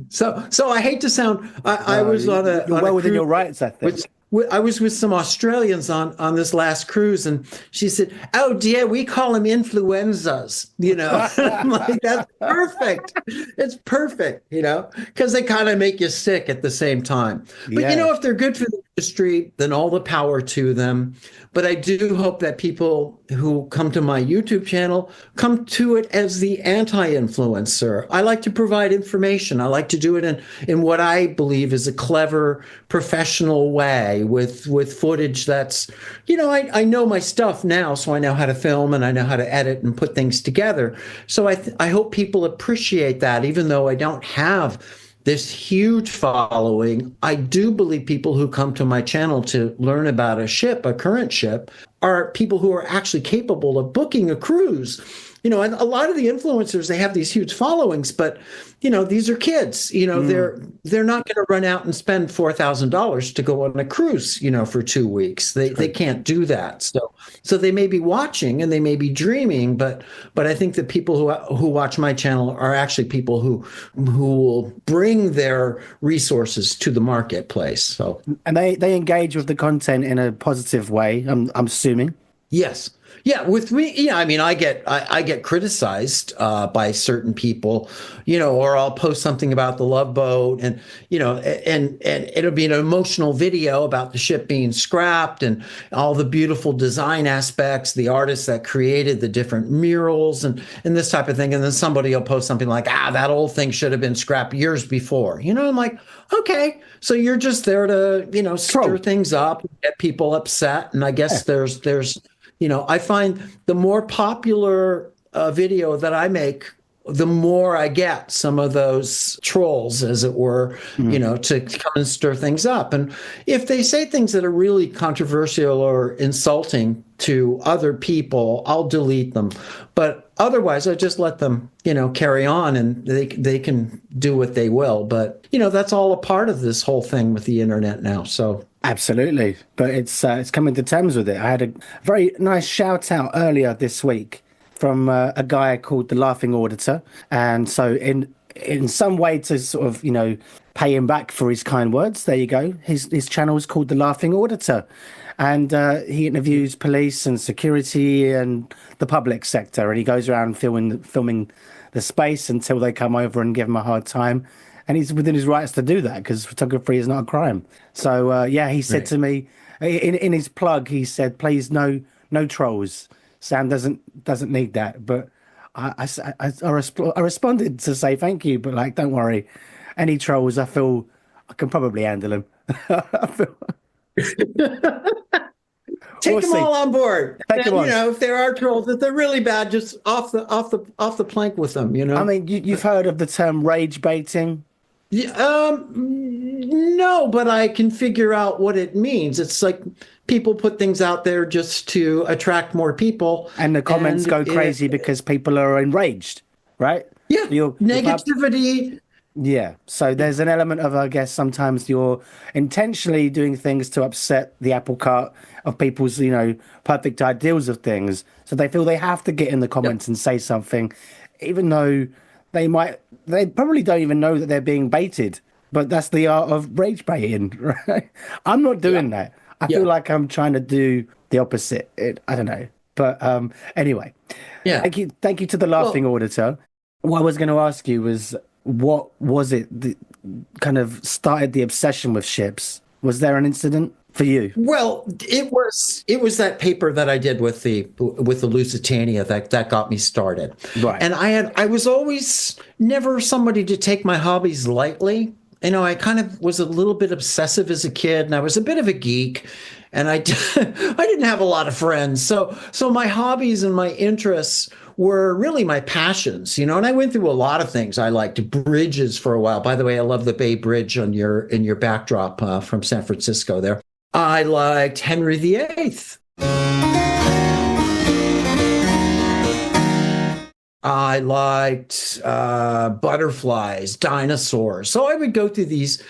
So I hate to sound. I was on a. You're well within your rights, I think. I was with some Australians on this last cruise, and she said, "Oh dear, we call them influenzas." I'm like, that's perfect. It's perfect, because they kind of make you sick at the same time. But if they're good for the industry, then all the power to them. But I do hope that people who come to my YouTube channel come to it as the anti-influencer. I like to provide information. I like to do it in what I believe is a clever, professional way with footage that's, I know my stuff now, so I know how to film and I know how to edit and put things together. So I hope people appreciate that, even though I don't have this huge following. I do believe people who come to my channel to learn about a current ship, are people who are actually capable of booking a cruise. And a lot of the influencers, they have these huge followings, but, these are kids. They're not going to run out and spend $4,000 to go on a cruise, for 2 weeks. They can't do that. So they may be watching and they may be dreaming, but I think that people who watch my channel are actually people who will bring their resources to the marketplace. So, and they engage with the content in a positive way, I'm assuming. Yes. Yeah, with me, I mean, I get criticized by certain people, or I'll post something about the Love Boat, and and it'll be an emotional video about the ship being scrapped and all the beautiful design aspects, the artists that created the different murals and this type of thing, and then somebody will post something like, that old thing should have been scrapped years before. I'm like, okay, so you're just there to stir things up, get people upset, and I guess there's I find the more popular video that I make, the more I get some of those trolls, as it were, to come and stir things up. And if they say things that are really controversial or insulting to other people, I'll delete them. But otherwise, I just let them, carry on, and they can do what they will. But, that's all a part of this whole thing with the internet now. So. Absolutely. But it's coming to terms with it. I had a very nice shout out earlier this week from a guy called the Laughing Auditor. And so in some way to sort of, pay him back for his kind words, there you go. His channel is called the Laughing Auditor. And he interviews police and security and the public sector. And he goes around filming the space until they come over and give him a hard time. And he's within his rights to do that because photography is not a crime. So, he said to me, in his plug, he said, please, no trolls. Sam doesn't need that. But I responded to say thank you, but don't worry. Any trolls, I feel I can probably handle them. Take them all on board. If there are trolls, if they're really bad, just off the plank with them. I mean, you've heard of the term rage baiting. No, but I can figure out what it means. It's like people put things out there just to attract more people. And the comments and go crazy because people are enraged, right? Yeah, You're negativity. Yeah. So there's an element of, I guess, sometimes you're intentionally doing things to upset the apple cart of people's, perfect ideals of things. So they feel they have to get in the comments and say something, even though they probably don't even know that they're being baited. But that's the art of rage baiting, right? I'm not doing that. I feel like I'm trying to do the opposite. I don't know. But anyway, thank you to the laughing auditor. What I was going to ask you was, what was it that kind of started the obsession with ships? Was there an incident for you? Well, it was that paper that I did with the Lusitania that got me started. Right. And I was always never somebody to take my hobbies lightly. I kind of was a little bit obsessive as a kid, and I was a bit of a geek, and I didn't have a lot of friends. So my hobbies and my interests were really my passions, and I went through a lot of things. I liked bridges for a while. By the way, I love the Bay Bridge in your backdrop from San Francisco there. I liked Henry VIII. I liked butterflies, dinosaurs. So I would go through these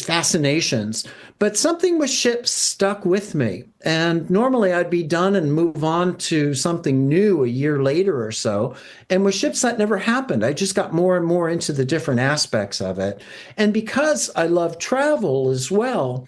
fascinations, but something with ships stuck with me. And normally I'd be done and move on to something new a year later or so. And with ships, that never happened. I just got more and more into the different aspects of it. And because I love travel as well,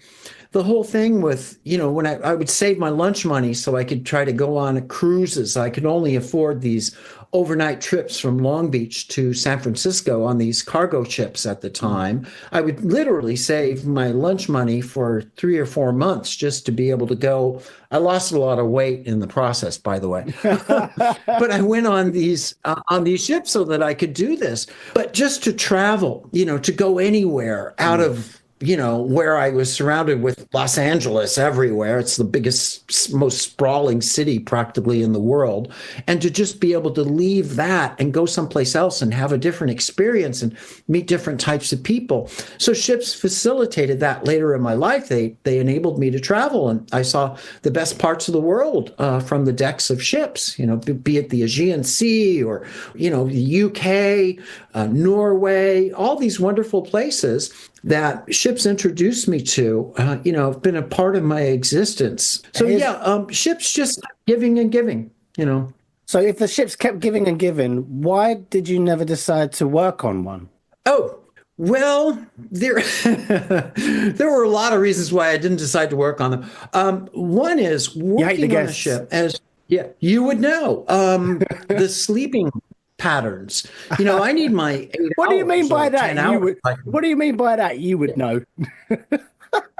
the whole thing with, when I would save my lunch money so I could try to go on cruises. I could only afford these overnight trips from Long Beach to San Francisco on these cargo ships at the time. I would literally save my lunch money for 3 or 4 months just to be able to go. I lost a lot of weight in the process, by the way. But I went on these ships so that I could do this. But just to travel, to go anywhere out of where I was surrounded with Los Angeles everywhere. It's the biggest, most sprawling city practically in the world. And to just be able to leave that and go someplace else and have a different experience and meet different types of people. So ships facilitated that later in my life. They enabled me to travel. And I saw the best parts of the world from the decks of ships, be it the Aegean Sea or, the UK, Norway, all these wonderful places that ships introduced me to, have been a part of my existence. So ships just giving and giving, So if the ships kept giving and giving, why did you never decide to work on one? Oh, well, there were a lot of reasons why I didn't decide to work on them. One is working on a ship, you would know, the sleeping patterns. I need my 8 What do you mean by that? What do you mean by that? You would know.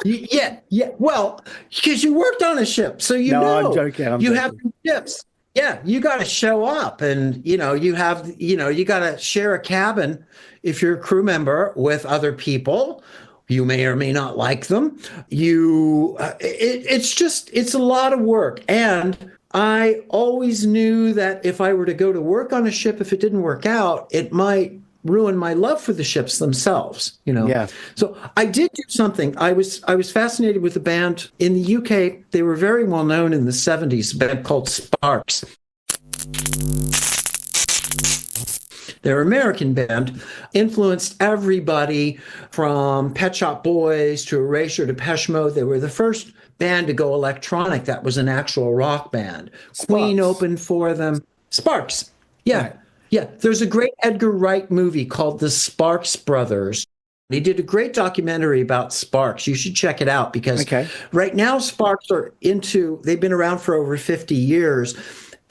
Yeah. Well, because you worked on a ship, so know. I'm joking. Have ships. Yeah, you got to show up, and you got to share a cabin if you're a crew member with other people. You may or may not like them. It's a lot of work, and I always knew that if I were to go to work on a ship, if it didn't work out, it might ruin my love for the ships themselves, Yeah. So I did do something. I was fascinated with a band in the UK. They were very well known in the 70s, a band called Sparks. They're an American band, influenced everybody from Pet Shop Boys to Erasure to Depeche Mode. They were the first band to go electronic that was an actual rock band. Sparks. Queen opened for them. Sparks. Yeah. Right. Yeah. There's a great Edgar Wright movie called The Sparks Brothers. He did a great documentary about Sparks. You should check it out because right now Sparks they've been around for over 50 years.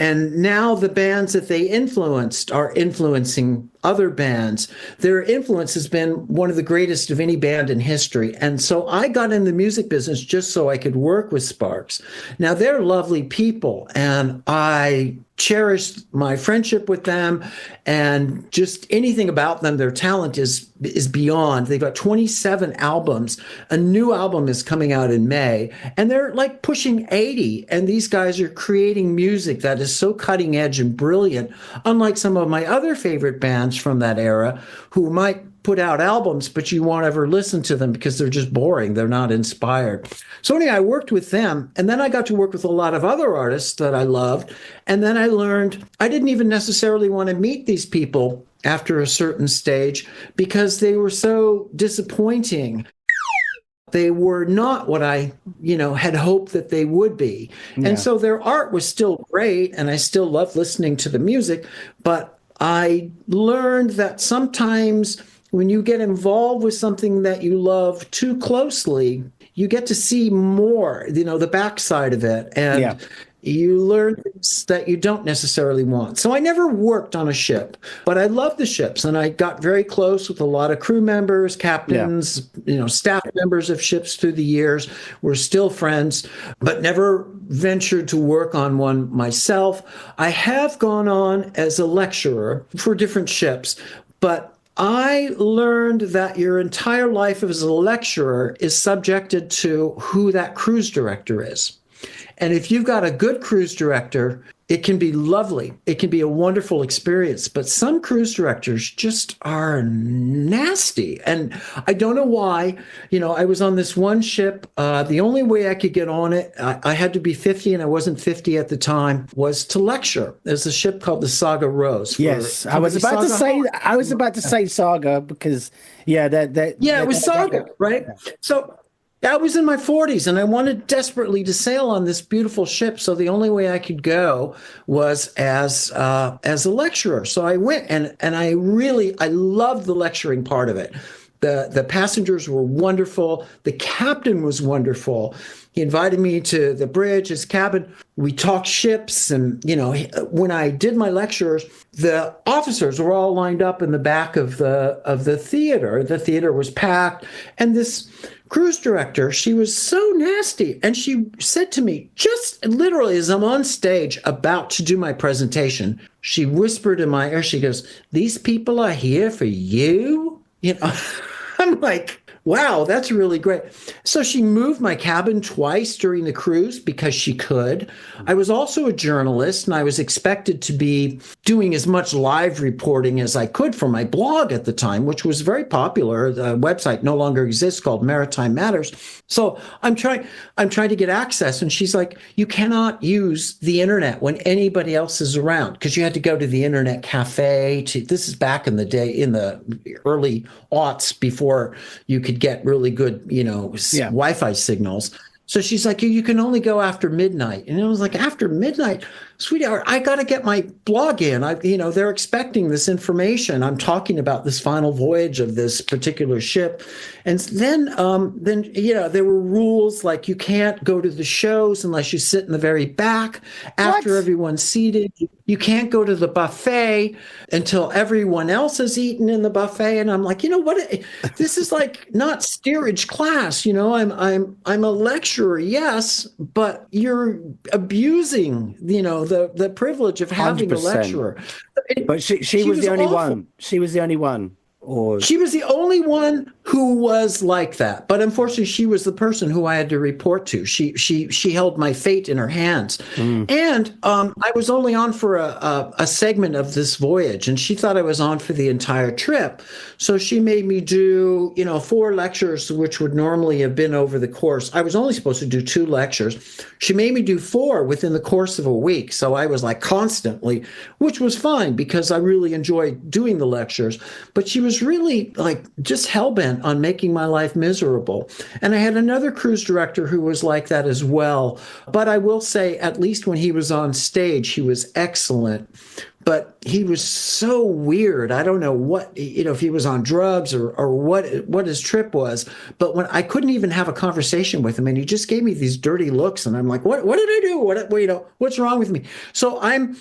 And now the bands that they influenced are influencing other bands. Their influence has been one of the greatest of any band in history. And so I got in the music business just so I could work with Sparks. Now, they're lovely people, and I cherished my friendship with them, and just anything about them, their talent is beyond. They've got 27 albums. A new album is coming out in May, and they're like pushing 80. And these guys are creating music that is so cutting edge and brilliant, unlike some of my other favorite bands from that era who might put out albums, but you won't ever listen to them because they're just boring. They're not inspired. So anyway, I worked with them, and then I got to work with a lot of other artists that I loved. And then I learned I didn't even necessarily want to meet these people after a certain stage because they were so disappointing. They were not what I, had hoped that they would be. Yeah. And so their art was still great, and I still loved listening to the music, but I learned that sometimes when you get involved with something that you love too closely, you get to see more, the backside of it. And you learn things that you don't necessarily want. So I never worked on a ship, but I loved the ships. And I got very close with a lot of crew members, captains, staff members of ships through the years. We're still friends, but never ventured to work on one myself. I have gone on as a lecturer for different ships, but I learned that your entire life as a lecturer is subjected to who that cruise director is. And if you've got a good cruise director, it can be lovely. It can be a wonderful experience. But some cruise directors just are nasty. And I don't know why. I was on this one ship. The only way I could get on it, I had to be 50, and I wasn't 50 at the time, was to lecture. There's a ship called the Saga Rose. Yes, I was about to say Saga because, it was Saga, right? So I was in my 40s, and I wanted desperately to sail on this beautiful ship. So the only way I could go was as a lecturer. So I went, and I loved the lecturing part of it. The passengers were wonderful. The captain was wonderful. He invited me to the bridge, his cabin. We talked ships, and when I did my lectures, the officers were all lined up in the back of the theater. The theater was packed, and this cruise director, she was so nasty. And she said to me, just literally as I'm on stage about to do my presentation, she whispered in my ear, she goes, "These people are here for you?" I'm like, wow, that's really great. So she moved my cabin twice during the cruise because she could. I was also a journalist, and I was expected to be doing as much live reporting as I could for my blog at the time, which was very popular. The website no longer exists, called Maritime Matters. So I'm trying to get access. And she's like, you cannot use the internet when anybody else is around, because you had to go to the internet cafe. This is back in the day, in the early aughts, before you could get really good, Wi-Fi signals. So she's like, you can only go after midnight. And I was like, after midnight? Sweetheart, I got to get my blog in. They're expecting this information. I'm talking about this final voyage of this particular ship. And then, there were rules like you can't go to the shows unless you sit in the very back after everyone's seated. You can't go to the buffet until everyone else has eaten in the buffet. And I'm like, this is like not steerage class. I'm a lecturer, yes, but you're abusing, the privilege of having 100%. A lecturer. But she was the only one. She was the only one. She was the only one who was like that. But unfortunately, she was the person who I had to report to. She held my fate in her hands. And I was only on for a segment of this voyage, and she thought I was on for the entire trip. So she made me do, 4 lectures, which would normally have been over the course. I was only supposed to do 2 lectures. She made me do 4 within the course of a week. So I was like constantly, which was fine because I really enjoyed doing the lectures. But she was really like just hell-bent on making my life miserable. And I had another cruise director who was like that as well. But I will say, at least when he was on stage, he was excellent. But he was so weird. I don't know what, if he was on drugs or what his trip was. But when I couldn't even have a conversation with him, and he just gave me these dirty looks, and I'm like, what did I do? What's wrong with me? So I'm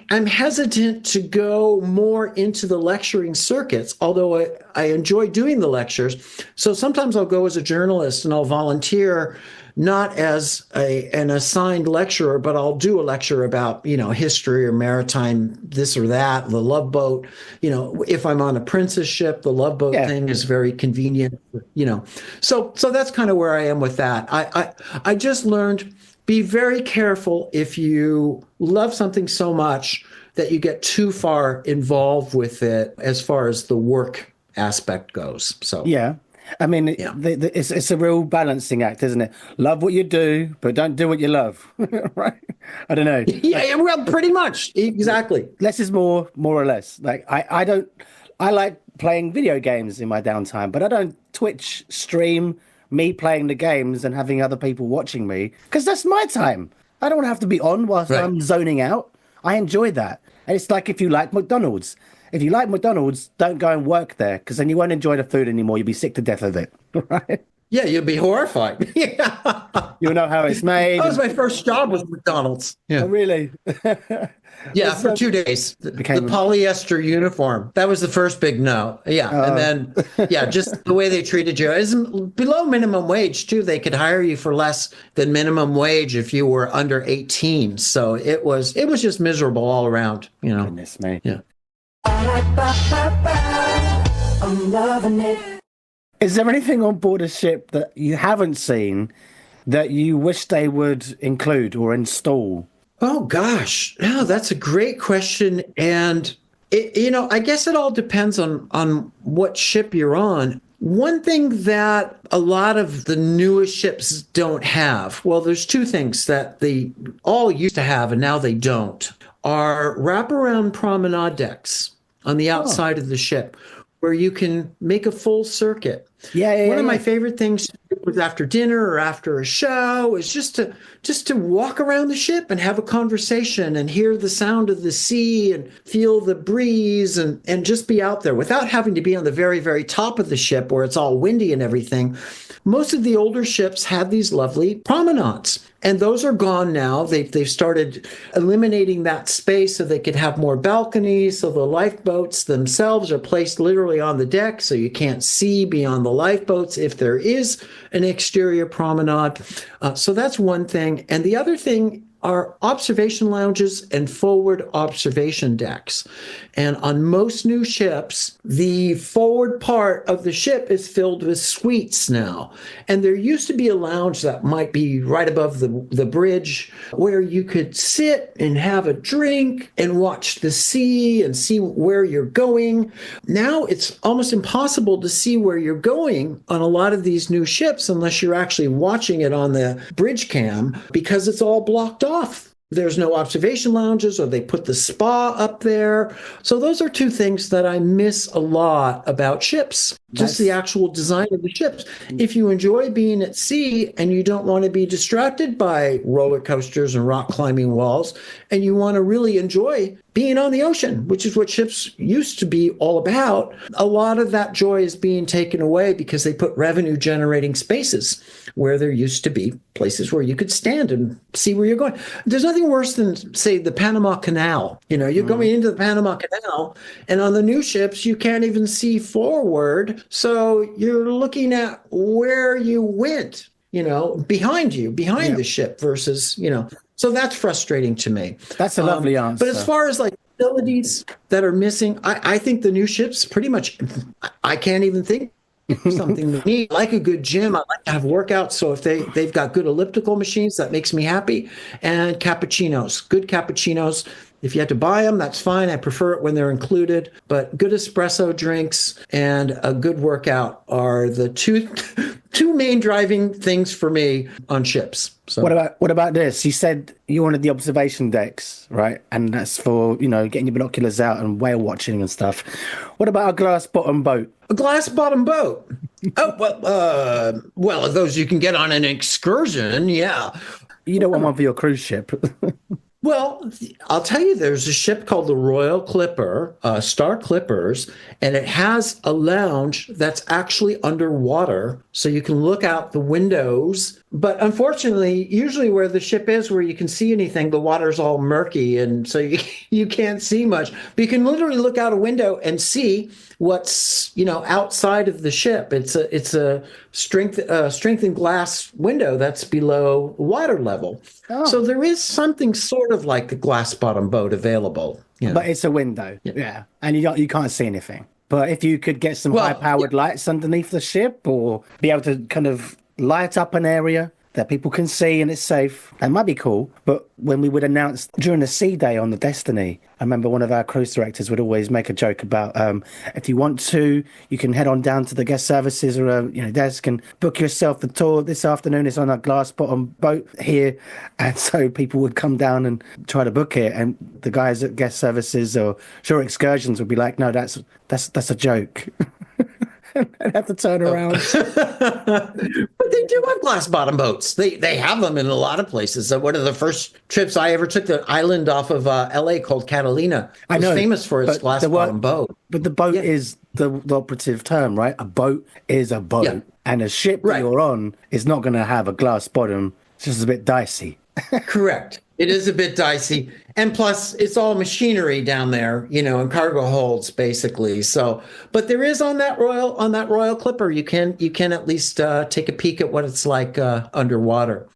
hesitant to go more into the lecturing circuits, although I enjoy doing the lectures. So sometimes I'll go as a journalist and I'll volunteer, not as an assigned lecturer, but I'll do a lecture about, history or maritime, this or that, the Love Boat. If I'm on a princess ship, the Love Boat thing is very convenient, So that's kind of where I am with that. I just learned, be very careful if you love something so much that you get too far involved with it as far as the work aspect goes. So Yeah. I mean, Yeah. it's a real balancing act, isn't it? Love what you do, but don't do what you love, right? I don't know. yeah, well, pretty much exactly. Less is more or less. Like I like playing video games in my downtime, but I don't Twitch stream me playing the games and having other people watching me because that's my time. I don't want to have to be on whilst Right. I'm zoning out. I enjoy that. And it's like if you like McDonald's. If you like McDonald's, don't go and work there because then you won't enjoy the food anymore. You'll be sick to death of it, right? Yeah, you'd be horrified. yeah. You'll know how it's made. That was my first job was McDonald's. Yeah. Oh, really? Yeah, for 2 days. The polyester uniform. That was the first big no. Yeah. And then, yeah, just the way they treated you. It's below minimum wage, too. They could hire you for less than minimum wage if you were under 18. So it was just miserable all around, you know. Goodness me. Yeah. I'm loving it. Is there anything on board a ship that you haven't seen that you wish they would include or install? Oh, gosh. No, that's a great question. And, I guess it all depends on what ship you're on. One thing that a lot of the newest ships don't have, well, there's two things that they all used to have and now they don't, are wraparound promenade decks on the outside of the ship where you can make a full circuit. One of my favorite things was after dinner or after a show is just to walk around the ship and have a conversation and hear the sound of the sea and feel the breeze and just be out there without having to be on the very, very top of the ship where it's all windy and everything. Most of the older ships had these lovely promenades. And those are gone now. They've started eliminating that space so they could have more balconies. So the lifeboats themselves are placed literally on the deck so you can't see beyond the lifeboats if there is an exterior promenade. So that's one thing. And the other thing are observation lounges and forward observation decks. And on most new ships, the forward part of the ship is filled with suites now. And there used to be a lounge that might be right above the bridge where you could sit and have a drink and watch the sea and see where you're going. Now it's almost impossible to see where you're going on a lot of these new ships unless you're actually watching it on the bridge cam because it's all blocked off. There's no observation lounges or they put the spa up there. So those are two things that I miss a lot about ships, just the actual design of the ships. If you enjoy being at sea and you don't want to be distracted by roller coasters and rock climbing walls, and you want to really enjoy being on the ocean, which is what ships used to be all about, a lot of that joy is being taken away because they put revenue generating spaces where there used to be places where you could stand and see where you're going. There's nothing worse than, say, the Panama Canal. You're going into the Panama Canal, and on the new ships, you can't even see forward. So you're looking at where you went, behind the ship versus, So that's frustrating to me. That's a lovely answer. But as far as like facilities that are missing, I think the new ships pretty much, I can't even think of something neat. I like a good gym. I like to have workouts. So if they've got good elliptical machines, that makes me happy. And cappuccinos, good cappuccinos. If you had to buy them, that's fine. I prefer it when they're included. But good espresso drinks and a good workout are the two main driving things for me on ships. So What about this? You said you wanted the observation decks, right? And that's for, getting your binoculars out and whale watching and stuff. What about a glass bottom boat? a glass bottom boat. Oh, well, those you can get on an excursion. Yeah. You don't want one for your cruise ship. Well, I'll tell you, there's a ship called the Royal Clipper, Star Clippers, and it has a lounge that's actually underwater, so you can look out the windows. But unfortunately, usually where the ship is, where you can see anything, the water's all murky, and so you can't see much. But you can literally look out a window and see what's outside of the ship. It's a strengthened glass window that's below water level. Oh. So there is something sort of like the glass bottom boat available. But it's a window, yeah, and you can't see anything. But if you could get some high-powered lights underneath the ship, or be able to kind of light up an area, that people can see and it's safe. That might be cool. But when we would announce during the sea day on the Destiny, I remember one of our cruise directors would always make a joke about if you want to, you can head on down to the guest services or desk and book yourself the tour this afternoon. It's on a glass bottom boat here. And so people would come down and try to book it. And the guys at guest services or shore excursions would be like, no, that's a joke. And have to turn around. But they do have glass bottom boats. They have them in a lot of places. One of the first trips I ever took, the island off of LA called Catalina, was famous for its glass bottom boat. But the boat is the operative term, right? A boat is a boat. Yeah. And a ship that you're on is not going to have a glass bottom. It's just a bit dicey. Correct. It is a bit dicey. And plus, it's all machinery down there, and cargo holds, basically. So, but there is on that Royal Clipper, you can at least take a peek at what it's like underwater.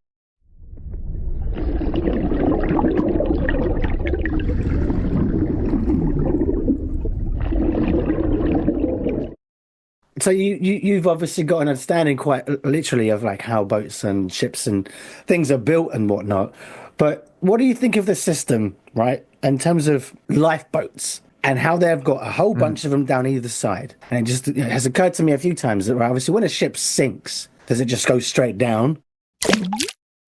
So you've obviously got an understanding quite literally of like how boats and ships and things are built and whatnot. But what do you think of the system, right, in terms of lifeboats and how they've got a whole bunch of them down either side? And it has occurred to me a few times that obviously when a ship sinks, does it just go straight down?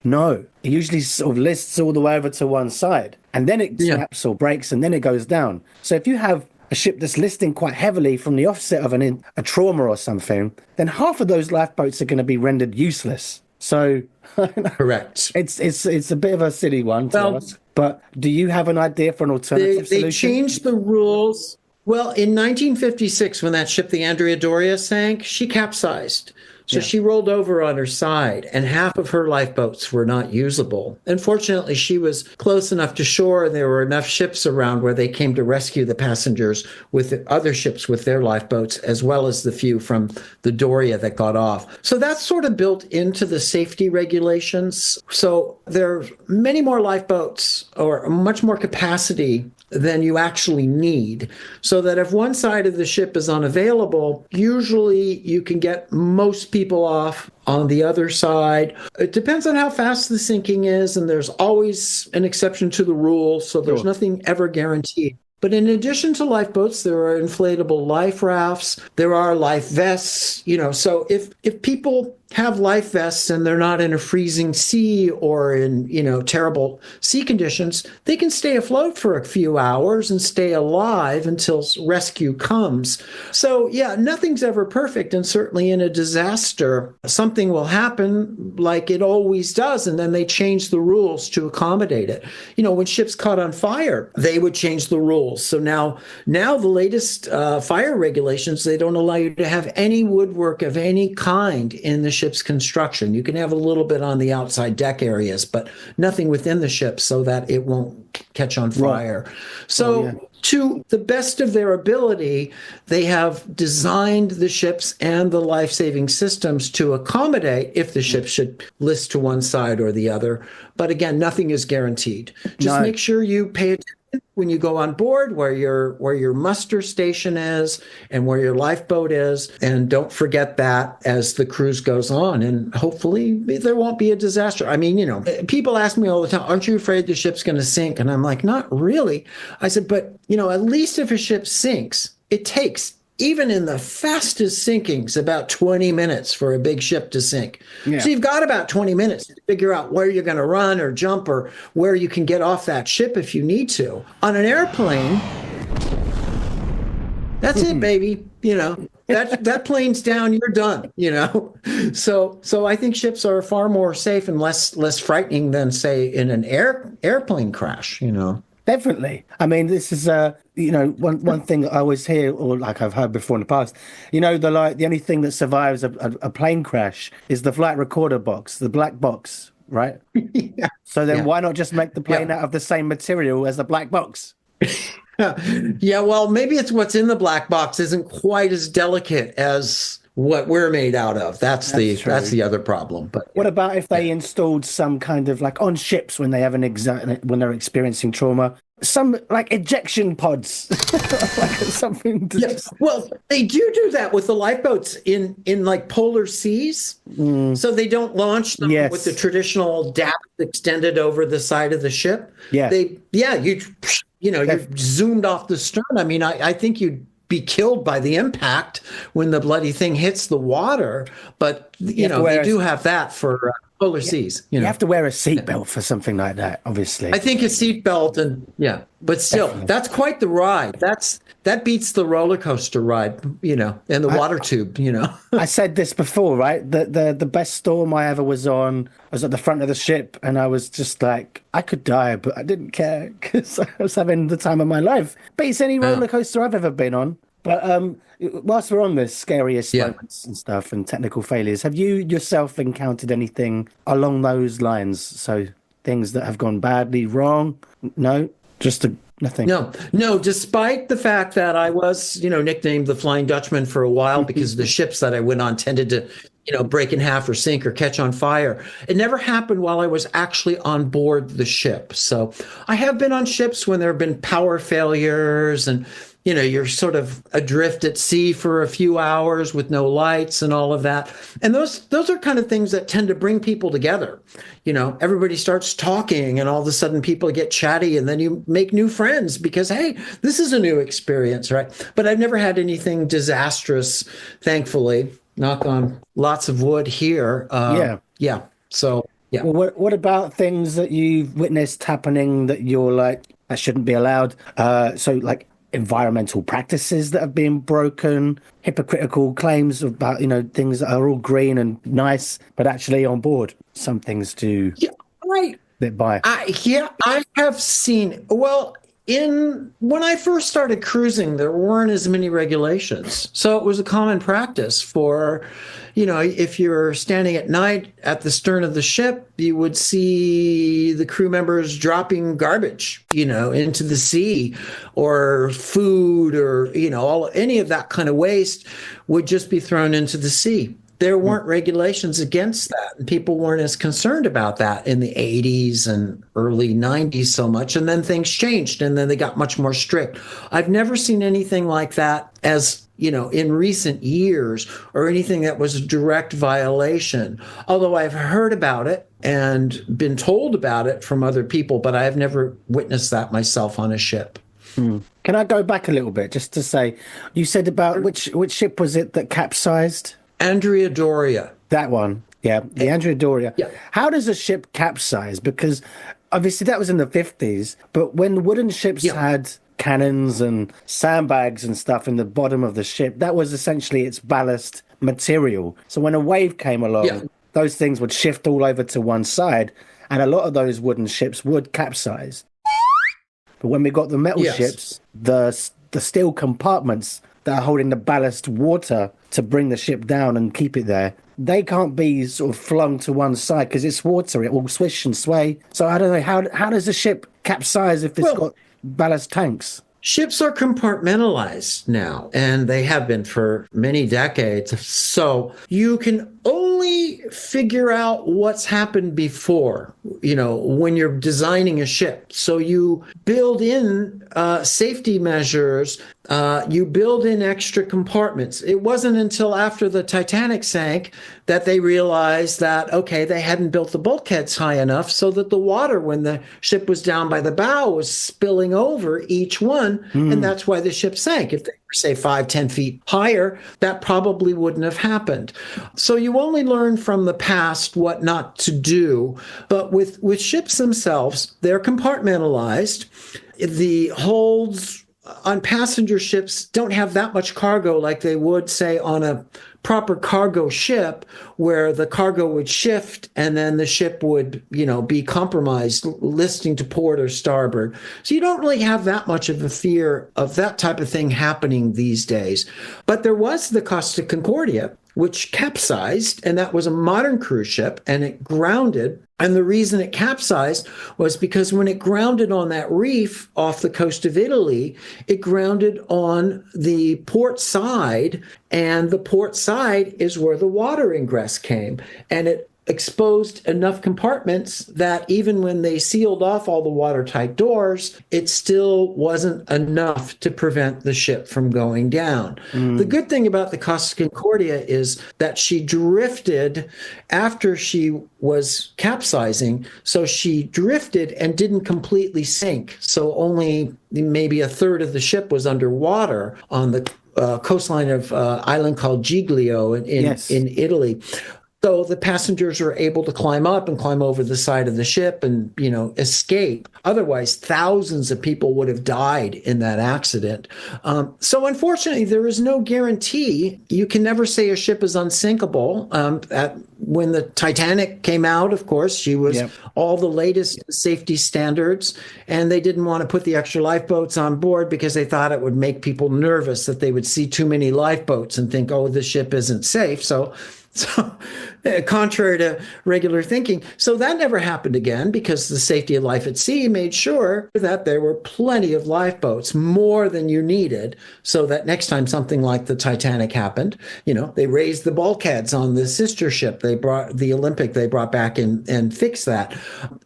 No, it usually sort of lists all the way over to one side and then it snaps or breaks and then it goes down. So if you have a ship that's listing quite heavily from the offset of a trauma or something, then half of those lifeboats are going to be rendered useless. So correct. It's a bit of a silly one to ask, but do you have an idea for an alternative solution? They changed the rules. Well, in 1956, when that ship, the Andrea Doria, sank, she capsized. So she rolled over on her side, and half of her lifeboats were not usable. Unfortunately, she was close enough to shore, and there were enough ships around where they came to rescue the passengers with other ships with their lifeboats, as well as the few from the Doria that got off. So that's sort of built into the safety regulations. So there are many more lifeboats or much more capacity than you actually need, so that if one side of the ship is unavailable, usually you can get most people off on the other side. It depends on how fast the sinking is, and there's always an exception to the rule, so there's nothing ever guaranteed. But in addition to lifeboats, there are inflatable life rafts, there are life vests, so if people have life vests and they're not in a freezing sea or in, terrible sea conditions, they can stay afloat for a few hours and stay alive until rescue comes. So nothing's ever perfect. And certainly in a disaster, something will happen like it always does. And then they change the rules to accommodate it. When ships caught on fire, they would change the rules. So now the latest fire regulations, they don't allow you to have any woodwork of any kind in the ship's construction. You can have a little bit on the outside deck areas, but nothing within the ship so that it won't catch on fire. Right. So to the best of their ability, they have designed the ships and the life-saving systems to accommodate if the ship should list to one side or the other. But again, nothing is guaranteed. Just make sure you pay attention when you go on board, where your muster station is and where your lifeboat is, and don't forget that as the cruise goes on, and hopefully there won't be a disaster. I mean, people ask me all the time, aren't you afraid the ship's going to sink? And I'm like, not really. I said, but at least if a ship sinks, it takes, even in the fastest sinkings, about 20 minutes for a big ship to sink. Yeah. So you've got about 20 minutes to figure out where you're going to run or jump or where you can get off that ship if you need to. On an airplane, that's it, baby. That plane's down, you're done, So I think ships are far more safe and less frightening than, say, in an airplane crash, Definitely. I mean, this is one thing I always hear, or like I've heard before in the past. The only thing that survives a plane crash is the flight recorder box, the black box, right? Yeah. So then why not just make the plane out of the same material as the black box? Yeah, well, maybe it's what's in the black box isn't quite as delicate as what we're made out of. That's the other problem. But what about if they installed some kind of, like on ships when they have when they're experiencing trauma, some like ejection pods, like something. Yes. Well, they do that with the lifeboats in like polar seas, so they don't launch them with the traditional dap extended over the side of the ship. Yeah, you're zoomed off the stern. I mean, I think you'd be killed by the impact when the bloody thing hits the water. But they do have that for polar seas. You have to wear a seatbelt for something like that, obviously. I think a seatbelt but still, that's quite the ride. That beats the roller coaster ride, and the water tube, I said this before, right? The best storm I ever was on, I was at the front of the ship, and I was just like, I could die, but I didn't care because I was having the time of my life. Beats any roller coaster I've ever been on. But whilst we're on this scariest moments and stuff and technical failures, have you yourself encountered anything along those lines? So things that have gone badly wrong? No, nothing. No. Despite the fact that I was, nicknamed the Flying Dutchman for a while because the ships that I went on tended to, break in half or sink or catch on fire. It never happened while I was actually on board the ship. So I have been on ships when there have been power failures and you're sort of adrift at sea for a few hours with no lights and all of that. And those are kind of things that tend to bring people together. Everybody starts talking and all of a sudden people get chatty and then you make new friends because, hey, this is a new experience, right? But I've never had anything disastrous, thankfully. Knock on lots of wood here. Yeah. So, yeah. Well, what about things that you've witnessed happening that you're like, that shouldn't be allowed? So like, environmental practices that have been broken, hypocritical claims about, things that are all green and nice, but actually on board, some things do get by. I have seen, when I first started cruising, there weren't as many regulations. So it was a common practice for, if you're standing at night at the stern of the ship, you would see the crew members dropping garbage, into the sea or food or, any of that kind of waste would just be thrown into the sea. There weren't regulations against that, and people weren't as concerned about that in the 80s and early 90s so much. And then things changed, and then they got much more strict. I've never seen anything like that as, in recent years or anything that was a direct violation, although I've heard about it and been told about it from other people, but I have never witnessed that myself on a ship. Can I go back a little bit just to say, you said about which ship was it that capsized? Andrea Doria. That one. Yeah, the Andrea Doria. Yeah. How does a ship capsize? Because obviously that was in the 50s, but when wooden ships had cannons and sandbags and stuff in the bottom of the ship, that was essentially its ballast material. So when a wave came along, those things would shift all over to one side, and a lot of those wooden ships would capsize. But when we got the metal ships, the steel compartments that are holding the ballast water to bring the ship down and keep it there, they can't be sort of flung to one side because it's water. It will swish and sway. So I don't know, how does a ship capsize if it's got ballast tanks? Ships are compartmentalized now, and they have been for many decades. So you can only figure out what's happened before, when you're designing a ship. So you build in safety measures. You build in extra compartments. It wasn't until after the Titanic sank that they realized that, okay, they hadn't built the bulkheads high enough so that the water, when the ship was down by the bow, was spilling over each one. And that's why the ship sank. If they were, say, 5-10 feet higher, that probably wouldn't have happened. So you only learn from the past what not to do. But with ships themselves, they're compartmentalized. The holds on passenger ships don't have that much cargo like they would, say, on a proper cargo ship, where the cargo would shift and then the ship would, be compromised, listing to port or starboard. So you don't really have that much of a fear of that type of thing happening these days. But there was the Costa Concordia, which capsized, and that was a modern cruise ship, and it grounded. And the reason it capsized was because when it grounded on that reef off the coast of Italy, it grounded on the port side, and the port side is where the water ingress came. And it exposed enough compartments that even when they sealed off all the watertight doors, it still wasn't enough to prevent the ship from going down. The good thing about the Costa Concordia is that she drifted after she was capsizing. So she drifted and didn't completely sink. So only maybe a third of the ship was underwater on the coastline of island called Giglio in Italy. So the passengers were able to climb up and climb over the side of the ship and, escape. Otherwise, thousands of people would have died in that accident. So unfortunately, there is no guarantee. You can never say a ship is unsinkable. When the Titanic came out, of course, she was all the latest safety standards, and they didn't want to put the extra lifeboats on board because they thought it would make people nervous, that they would see too many lifeboats and think, oh, the ship isn't safe. So contrary to regular thinking. So that never happened again because the safety of life at sea made sure that there were plenty of lifeboats, more than you needed, so that next time something like the Titanic happened, they raised the bulkheads on the sister ship. They brought the Olympic, they brought back and fixed that.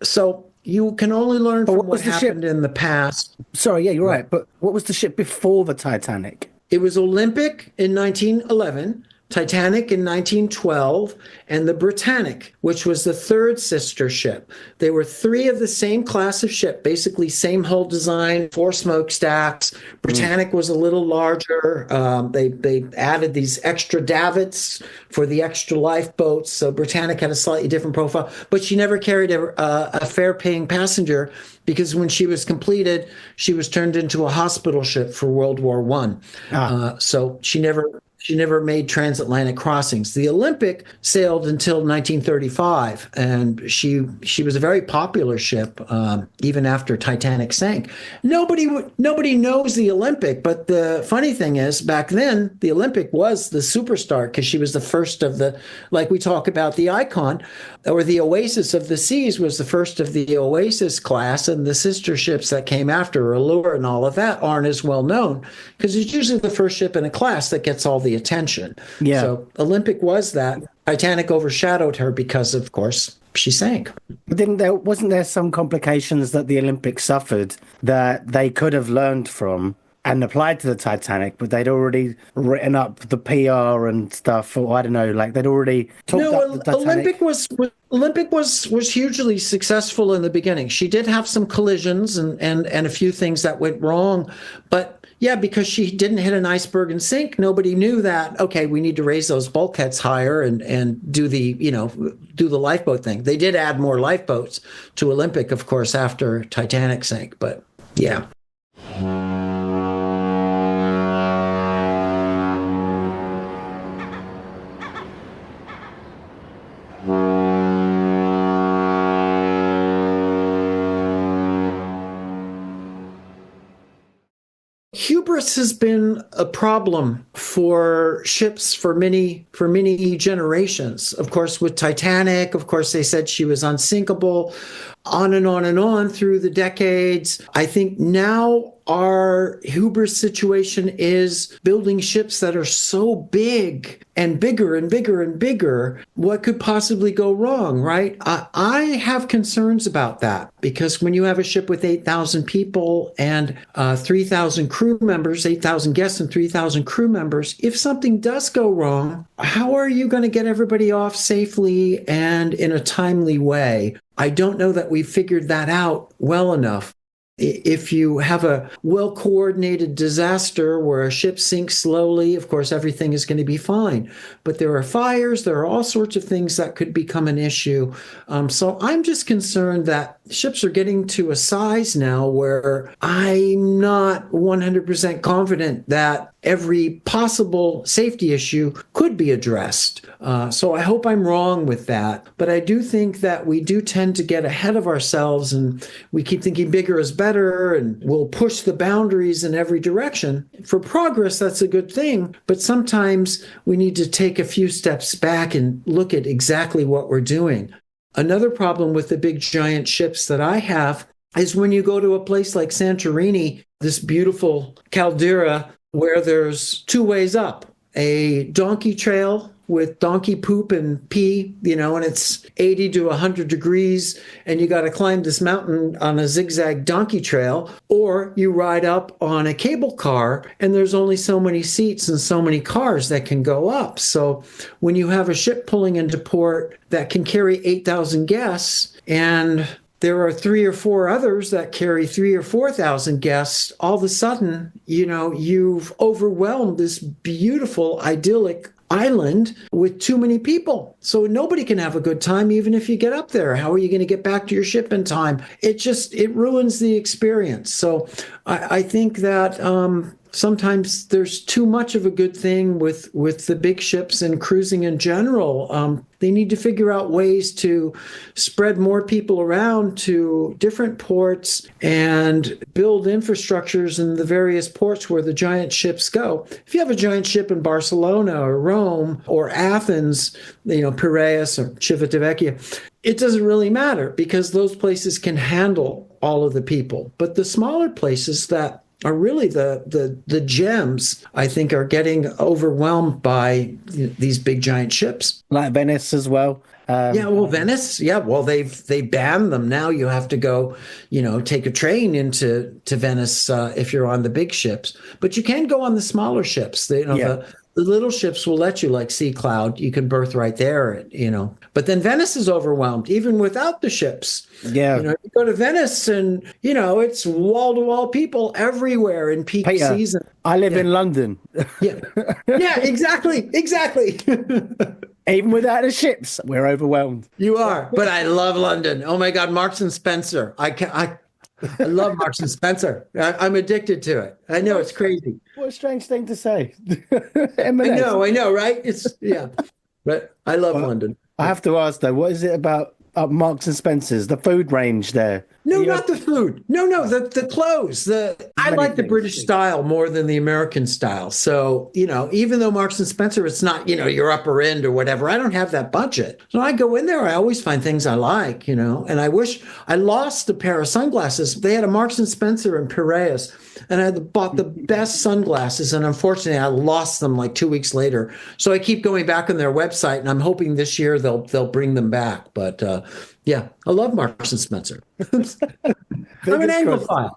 So you can only learn from what happened in the past. Sorry, yeah, you're right. But what was the ship before the Titanic? It was Olympic in 1911. Titanic in 1912, and the Britannic, which was the third sister ship. They were three of the same class of ship, basically same hull design, 4 smokestacks. Britannic was a little larger. They added these extra davits for the extra lifeboats, so Britannic had a slightly different profile, but she never carried a fare-paying passenger because when she was completed, she was turned into a hospital ship for World War I. So she never made transatlantic crossings. The Olympic sailed until 1935, and she was a very popular ship even after Titanic sank. Nobody knows the Olympic, but the funny thing is, back then the Olympic was the superstar because she was the first of the, like we talk about the Icon, or the Oasis of the Seas was the first of the Oasis class, and the sister ships that came after, Allure and all of that, aren't as well known because it's usually the first ship in a class that gets all the attention. Yeah. So Olympic was that. Titanic overshadowed her because, of course, she sank. But then wasn't there some complications that the Olympic suffered that they could have learned from and applied to the Titanic, but they'd already written up the PR and stuff, or I don't know, like they'd already talked up the Titanic. Olympic was hugely successful in the beginning. She did have some collisions and a few things that went wrong, but yeah, because she didn't hit an iceberg and sink, nobody knew that, okay, we need to raise those bulkheads higher and do the lifeboat thing. They did add more lifeboats to Olympic, of course, after Titanic sank, but yeah. Hubris has been a problem for ships for many generations. Of course, with Titanic, of course, they said she was unsinkable, on and on and on through the decades. I think now our hubris situation is building ships that are so big and bigger and bigger and bigger. What could possibly go wrong, right? I have concerns about that because when you have a ship with 8,000 people and 3,000 crew members, 8,000 guests and 3,000 crew members, if something does go wrong, how are you going to get everybody off safely and in a timely way? I don't know that we've figured that out well enough. If you have a well-coordinated disaster where a ship sinks slowly, of course, everything is going to be fine. But there are fires, there are all sorts of things that could become an issue. So I'm just concerned that ships are getting to a size now where I'm not 100% confident that every possible safety issue could be addressed. So I hope I'm wrong with that. But I do think that we do tend to get ahead of ourselves and we keep thinking bigger is better and we'll push the boundaries in every direction. For progress, that's a good thing. But sometimes we need to take a few steps back and look at exactly what we're doing. Another problem with the big giant ships that I have is when you go to a place like Santorini, this beautiful caldera where there's two ways up, a donkey trail with donkey poop and pee, and it's 80 to 100 degrees and you got to climb this mountain on a zigzag donkey trail, or you ride up on a cable car and there's only so many seats and so many cars that can go up. So when you have a ship pulling into port that can carry 8,000 guests and there are 3 or 4 others that carry 3,000 or 4,000 guests, all of a sudden, you've overwhelmed this beautiful, idyllic island with too many people. So nobody can have a good time, even if you get up there. How are you going to get back to your ship in time? It ruins the experience. So I think that sometimes there's too much of a good thing with the big ships and cruising in general. They need to figure out ways to spread more people around to different ports and build infrastructures in the various ports where the giant ships go. If you have a giant ship in Barcelona or Rome or Athens, Piraeus or Civitavecchia, it doesn't really matter because those places can handle all of the people. But the smaller places that are really the gems, I think, are getting overwhelmed by these big giant ships. Like Venice as well. Venice. Yeah, well, they banned them. Now you have to go, take a train to Venice if you're on the big ships. But you can go on the smaller ships. The little ships will let you, like Sea Cloud. You can berth right there, But then Venice is overwhelmed, even without the ships. Yeah. You go to Venice and, it's wall-to-wall people everywhere in peak season. I live in London. Yeah. Yeah, exactly. Even without the ships, we're overwhelmed. You are. But I love London. Oh, my God, Marks and Spencer. I love Marks and Spencer. I'm addicted to it. I know, it's crazy. What a strange thing to say. I know, right? But I love London. I have to ask though, what is it about Marks and Spencer's, the food range there? No, not the food. No, the clothes. I like the British style more than the American style. So, even though Marks and Spencer, it's not, your upper end or whatever, I don't have that budget. So I go in there, I always find things I like, and I wish I lost a pair of sunglasses. They had a Marks and Spencer in Piraeus, and I bought the best sunglasses, and unfortunately I lost them like 2 weeks later. So I keep going back on their website, and I'm hoping this year they'll bring them back. But yeah, I love Marks and Spencer. I'm an Anglophile.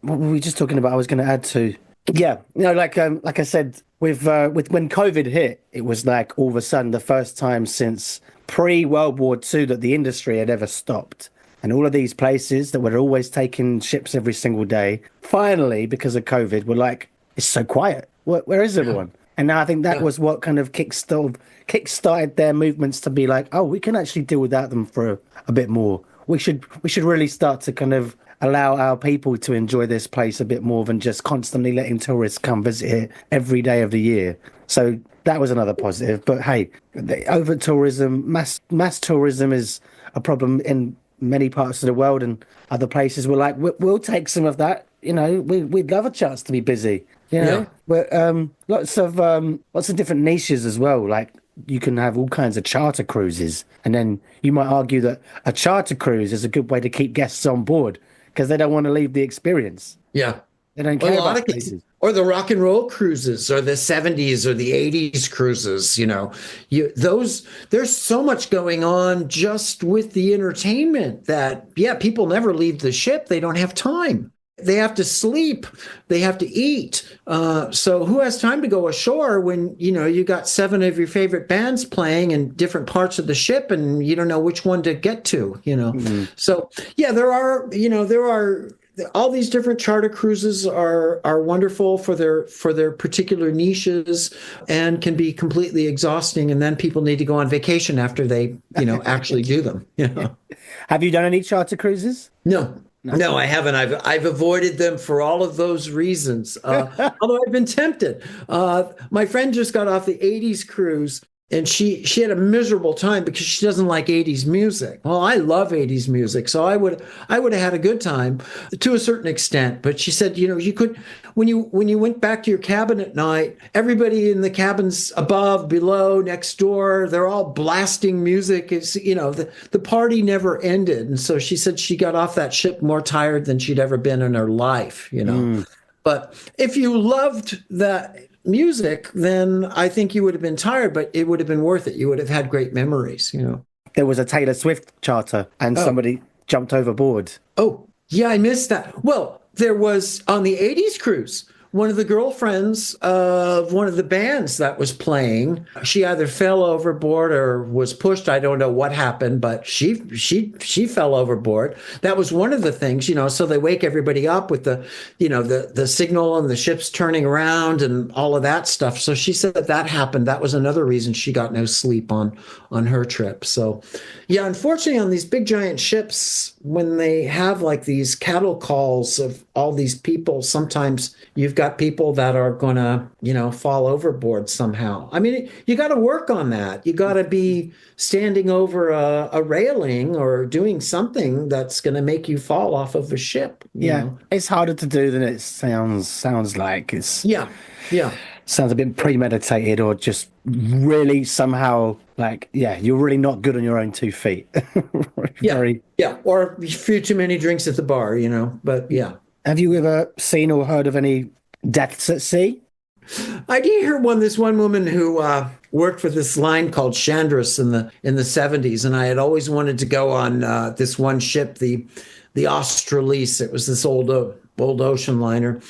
What were we just talking about? I was going to add to, like I said, with when COVID hit, it was like all of a sudden the first time since pre-World War II that the industry had ever stopped. And all of these places that were always taking ships every single day, finally, because of COVID, were like, it's so quiet. Where is everyone? And now I think that was what kind of kickstarted their movements to be like, oh, we can actually deal without them for a bit more. We should really start to kind of allow our people to enjoy this place a bit more than just constantly letting tourists come visit it every day of the year. So that was another positive. But hey, over tourism, mass tourism is a problem in many parts of the world, and other places were like, we'll take some of that. We'd love a chance to be busy. But lots of different niches as well. Like you can have all kinds of charter cruises, and then you might argue that a charter cruise is a good way to keep guests on board because they don't want to leave the experience. Yeah, they don't care about places. Or the rock and roll cruises, or the 70s or the 80s cruises. There's so much going on just with the entertainment that people never leave the ship. They don't have time. They have to sleep. They have to eat. So who has time to go ashore when, you got 7 of your favorite bands playing in different parts of the ship and you don't know which one to get to, Mm-hmm. So, there are all these different charter cruises are wonderful for their particular niches and can be completely exhausting. And then people need to go on vacation after they, actually do them. Have you done any charter cruises? No, I haven't. I've avoided them for all of those reasons. Although I've been tempted. My friend just got off the 80s cruise, and she had a miserable time because she doesn't like 80s music. Well, I love 80s music, so I would have had a good time to a certain extent. But she said, you could when you went back to your cabin at night, everybody in the cabins above, below, next door, they're all blasting music. It's the party never ended. And so she said she got off that ship more tired than she'd ever been in her life. But if you loved that music, then I think you would have been tired, but it would have been worth it. You would have had great memories, you know. There was a Taylor Swift charter and somebody jumped overboard. Oh, yeah, I missed that. Well, there was on the 80s cruise, one of the girlfriends of one of the bands that was playing, she either fell overboard or was pushed. I don't know what happened, but she fell overboard. That was one of the things, you know, so they wake everybody up with the, you know, the signal and the ship's turning around and all of that stuff. So she said that happened. That was another reason she got no sleep on her trip. So yeah, unfortunately on these big giant ships, when they have like these cattle calls of all these people, sometimes you've got people that are going to, you know, fall overboard somehow. I mean, you got to work on that. You got to be standing over a railing or doing something that's going to make you fall off of a ship. You know? It's harder to do than it sounds like. Yeah. Sounds a bit premeditated or just really somehow like, you're really not good on your own 2 feet. Or a few too many drinks at the bar, you know, but yeah. Have you ever seen or heard of any deaths at sea? I did hear this one woman who worked for this line called Chandris in the 70s, and I had always wanted to go on this one ship, the Australis. It was this old ocean liner.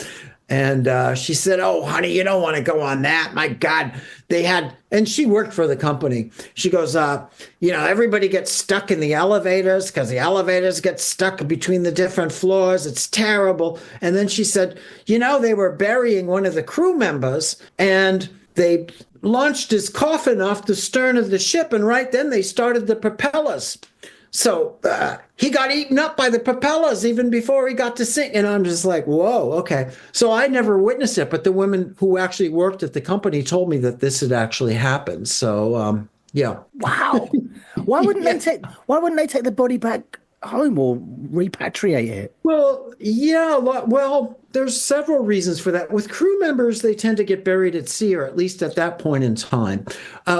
And she said, "Oh, honey, you don't want to go on that. My God, and she worked for the company. She goes, you know, everybody gets stuck in the elevators because the elevators get stuck between the different floors. It's terrible." And then she said, you know, they were burying one of the crew members and they launched his coffin off the stern of the ship. And right then they started the propellers. So he got eaten up by the propellers even before he got to sink. And I'm just like, whoa, okay. So I never witnessed it, but the women who actually worked at the company told me that this had actually happened. So, yeah. Wow. Why wouldn't they take the body back home or repatriate it? Well, yeah. Well, there's several reasons for that. With crew members, they tend to get buried at sea, or at least at that point in time.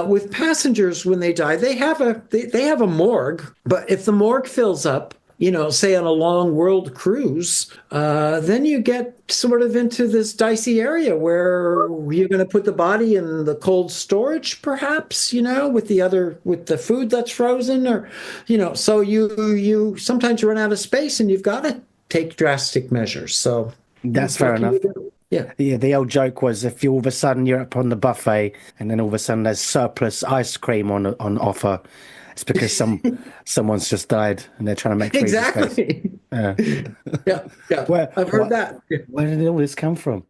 With passengers, when they die, they have a morgue. But if the morgue fills up, you know, say on a long world cruise, then you get sort of into this dicey area where you're going to put the body in the cold storage, perhaps, you know, with the food that's frozen, or, you know, so you sometimes run out of space and you've got to take drastic measures. So that's fair enough. Yeah. The old joke was if all of a sudden you're up on the buffet and then all of a sudden there's surplus ice cream on offer, it's because someone's just died and they're trying to make exactly. Space. Yeah. I've heard that. Where did all this come from?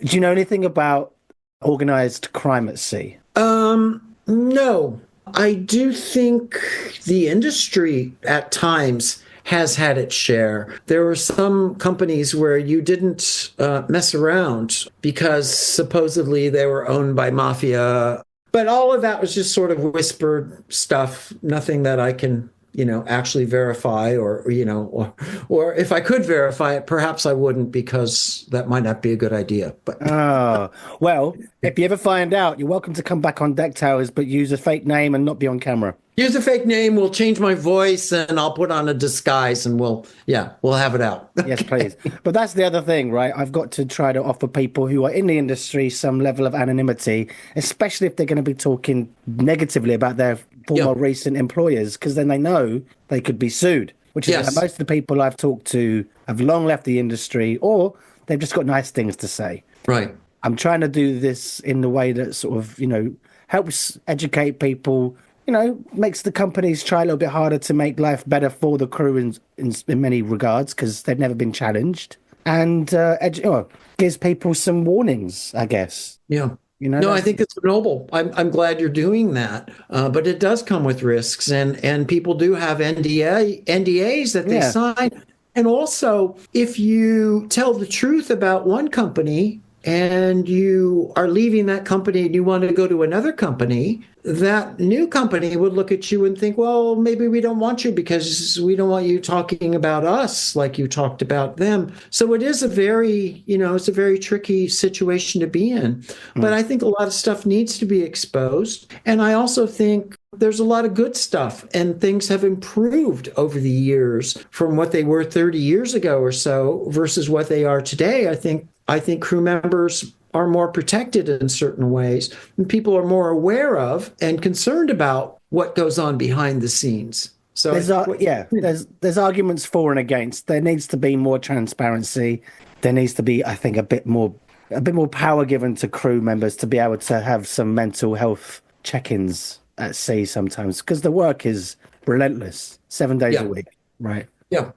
Do you know anything about organized crime at sea? No. I do think the industry at times has had its share. There were some companies where you didn't mess around because supposedly they were owned by Mafia. But all of that was just sort of whispered stuff, nothing that I can, you know, actually verify, or you know, or if I could verify it, perhaps I wouldn't, because that might not be a good idea. But well, if you ever find out, you're welcome to come back on Deck Towers, but use a fake name and not be on camera. Use a fake name. We'll change my voice and I'll put on a disguise and we'll have it out. Yes, please. But that's the other thing, right? I've got to try to offer people who are in the industry some level of anonymity, especially if they're going to be talking negatively about their former recent employers, because then they know they could be sued, which is why most of the people I've talked to have long left the industry, or they've just got nice things to say. Right. I'm trying to do this in the way that sort of, you know, helps educate people, you know, makes the companies try a little bit harder to make life better for the crew in many regards, because they've never been challenged, and gives people some warnings, I guess. Yeah. You know, no, I think it's noble. I'm glad you're doing that, but it does come with risks, and people do have NDAs that they sign. And also, if you tell the truth about one company, and you are leaving that company and you want to go to another company, that new company would look at you and think, well, maybe we don't want you because we don't want you talking about us like you talked about them. So it is a very, it's a very tricky situation to be in. But I think a lot of stuff needs to be exposed. And I also think there's a lot of good stuff, and things have improved over the years from what they were 30 years ago or so versus what they are today. I think crew members are more protected in certain ways, and people are more aware of and concerned about what goes on behind the scenes. So there's arguments for and against. There needs to be more transparency. There needs to be, I think, a bit more power given to crew members to be able to have some mental health check-ins at sea sometimes, because the work is relentless, 7 days a week, right? Yeah.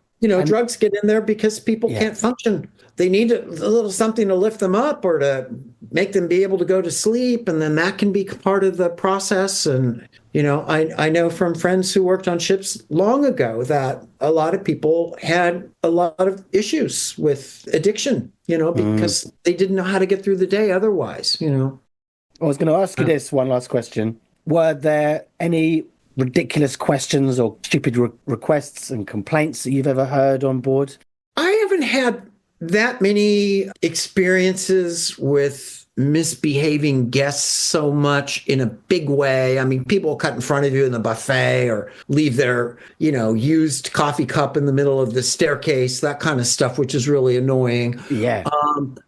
Drugs get in there because people can't function. They need a little something to lift them up or to make them be able to go to sleep. And then that can be part of the process. And, I know from friends who worked on ships long ago that a lot of people had a lot of issues with addiction, because they didn't know how to get through the day otherwise, I was going to ask you this one last question. Were there any ridiculous questions or stupid requests and complaints that you've ever heard on board? I haven't had that many experiences with misbehaving guests so much in a big way. I mean, people cut in front of you in the buffet or leave their, used coffee cup in the middle of the staircase, that kind of stuff, which is really annoying. Yeah.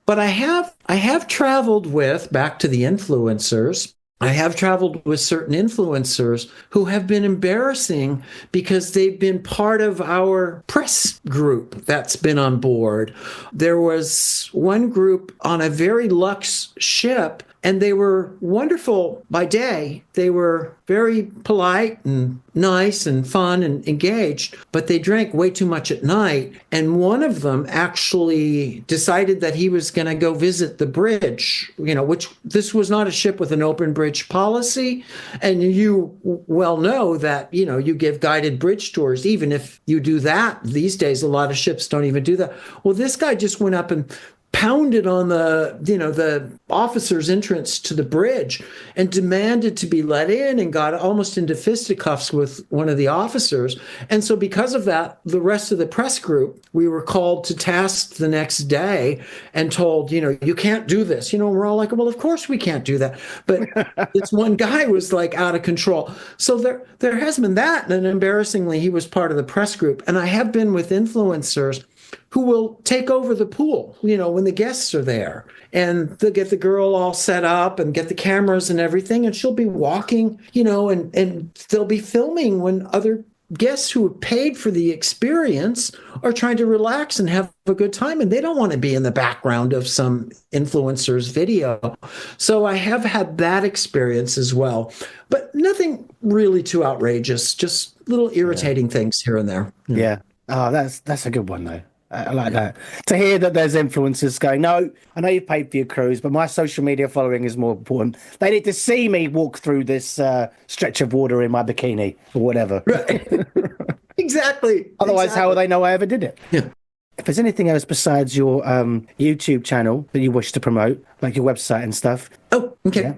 But I have traveled with, back to the influencers, I have traveled with certain influencers who have been embarrassing because they've been part of our press group that's been on board. There was one group on a very luxe ship, and they were wonderful by day. They were very polite and nice and fun and engaged, but they drank way too much at night. And one of them actually decided that he was going to go visit the bridge, which this was not a ship with an open bridge policy. And you well know that, you give guided bridge tours. Even if you do that these days, a lot of ships don't even do that. Well, this guy just went up and pounded on the officer's entrance to the bridge and demanded to be let in, and got almost into fisticuffs with one of the officers. And so because of that, the rest of the press group, we were called to task the next day and told, you can't do this. We're all like, well, of course we can't do that. But this one guy was like out of control. So there has been that. And embarrassingly, he was part of the press group. And I have been with influencers who will take over the pool, when the guests are there, and they'll get the girl all set up and get the cameras and everything. And she'll be walking, and they'll be filming when other guests who have paid for the experience are trying to relax and have a good time. And they don't want to be in the background of some influencer's video. So I have had that experience as well, but nothing really too outrageous, just little irritating things here and there. Yeah. Oh, that's a good one though. I like that. To hear that there's influencers going, no, I know you've paid for your cruise, but my social media following is more important. They need to see me walk through this stretch of water in my bikini or whatever. Right. Exactly. Otherwise, how will they know I ever did it? Yeah. If there's anything else besides your YouTube channel that you wish to promote, like your website and stuff. Oh, okay. Yeah.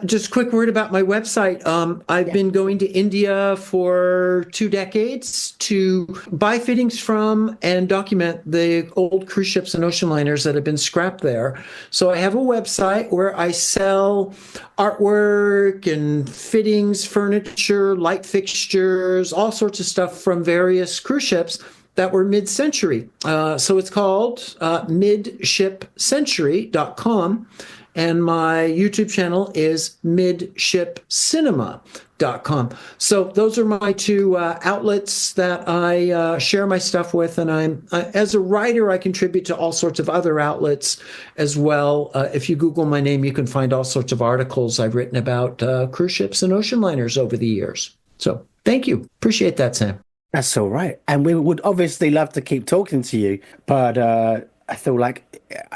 Just a quick word about my website. I've been going to India for 2 decades to buy fittings from and document the old cruise ships and ocean liners that have been scrapped there. So I have a website where I sell artwork and fittings, furniture, light fixtures, all sorts of stuff from various cruise ships that were mid-century. So it's called midshipcentury.com. And my YouTube channel is midshipcinema.com. So those are my 2 outlets that I share my stuff with. And as a writer, I contribute to all sorts of other outlets as well. If you Google my name, you can find all sorts of articles I've written about cruise ships and ocean liners over the years. So thank you. Appreciate that, Sam. That's all right. And we would obviously love to keep talking to you, but I feel like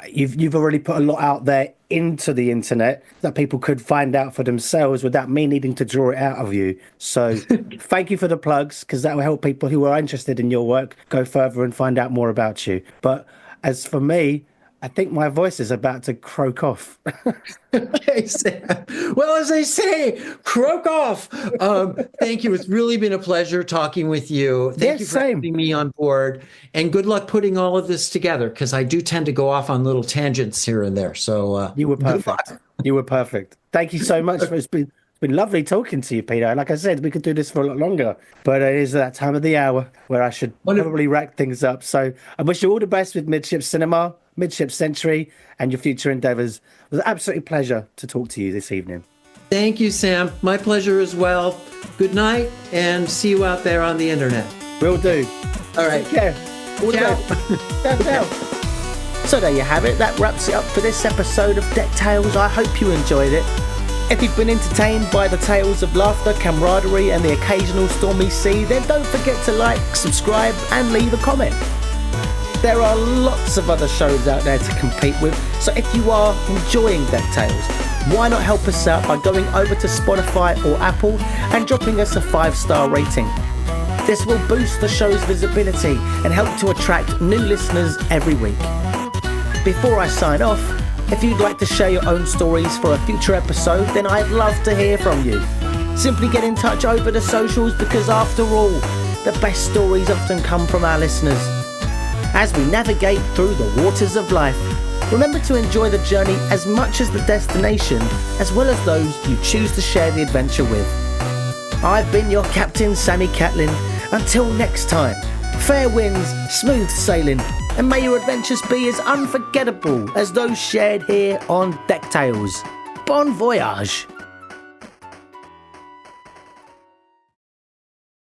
you've already put a lot out there into the internet that people could find out for themselves without me needing to draw it out of you. So thank you for the plugs, because that will help people who are interested in your work go further and find out more about you. But as for me, I think my voice is about to croak off. Okay, Sam. Well, as I say, croak off. Thank you. It's really been a pleasure talking with you. Thank you for having me on board. And good luck putting all of this together, because I do tend to go off on little tangents here and there. So you were perfect. You were perfect. Thank you so much. It's been lovely talking to you, Peter. Like I said, we could do this for a lot longer, but it is that time of the hour where I should probably wrap things up. So I wish you all the best with Midship Cinema, Midship Century, and your future endeavors. It was an absolute pleasure to talk to you this evening. Thank you, Sam. My pleasure as well. Good night, and see you out there on the internet. Will do. All right. Take care. All the best. Ciao. So there you have it. That wraps it up for this episode of Deck Tales. I hope you enjoyed it. If you've been entertained by the tales of laughter, camaraderie, and the occasional stormy sea, then don't forget to like, subscribe, and leave a comment. There are lots of other shows out there to compete with, so if you are enjoying Deck Tales, why not help us out by going over to Spotify or Apple and dropping us a 5-star rating. This will boost the show's visibility and help to attract new listeners every week. Before I sign off, if you'd like to share your own stories for a future episode, then I'd love to hear from you. Simply get in touch over the socials, because after all, the best stories often come from our listeners. As we navigate through the waters of life, remember to enjoy the journey as much as the destination, as well as those you choose to share the adventure with. I've been your Captain Sammy Catlin. Until next time, fair winds, smooth sailing, and may your adventures be as unforgettable as those shared here on Deck Tales. Bon voyage!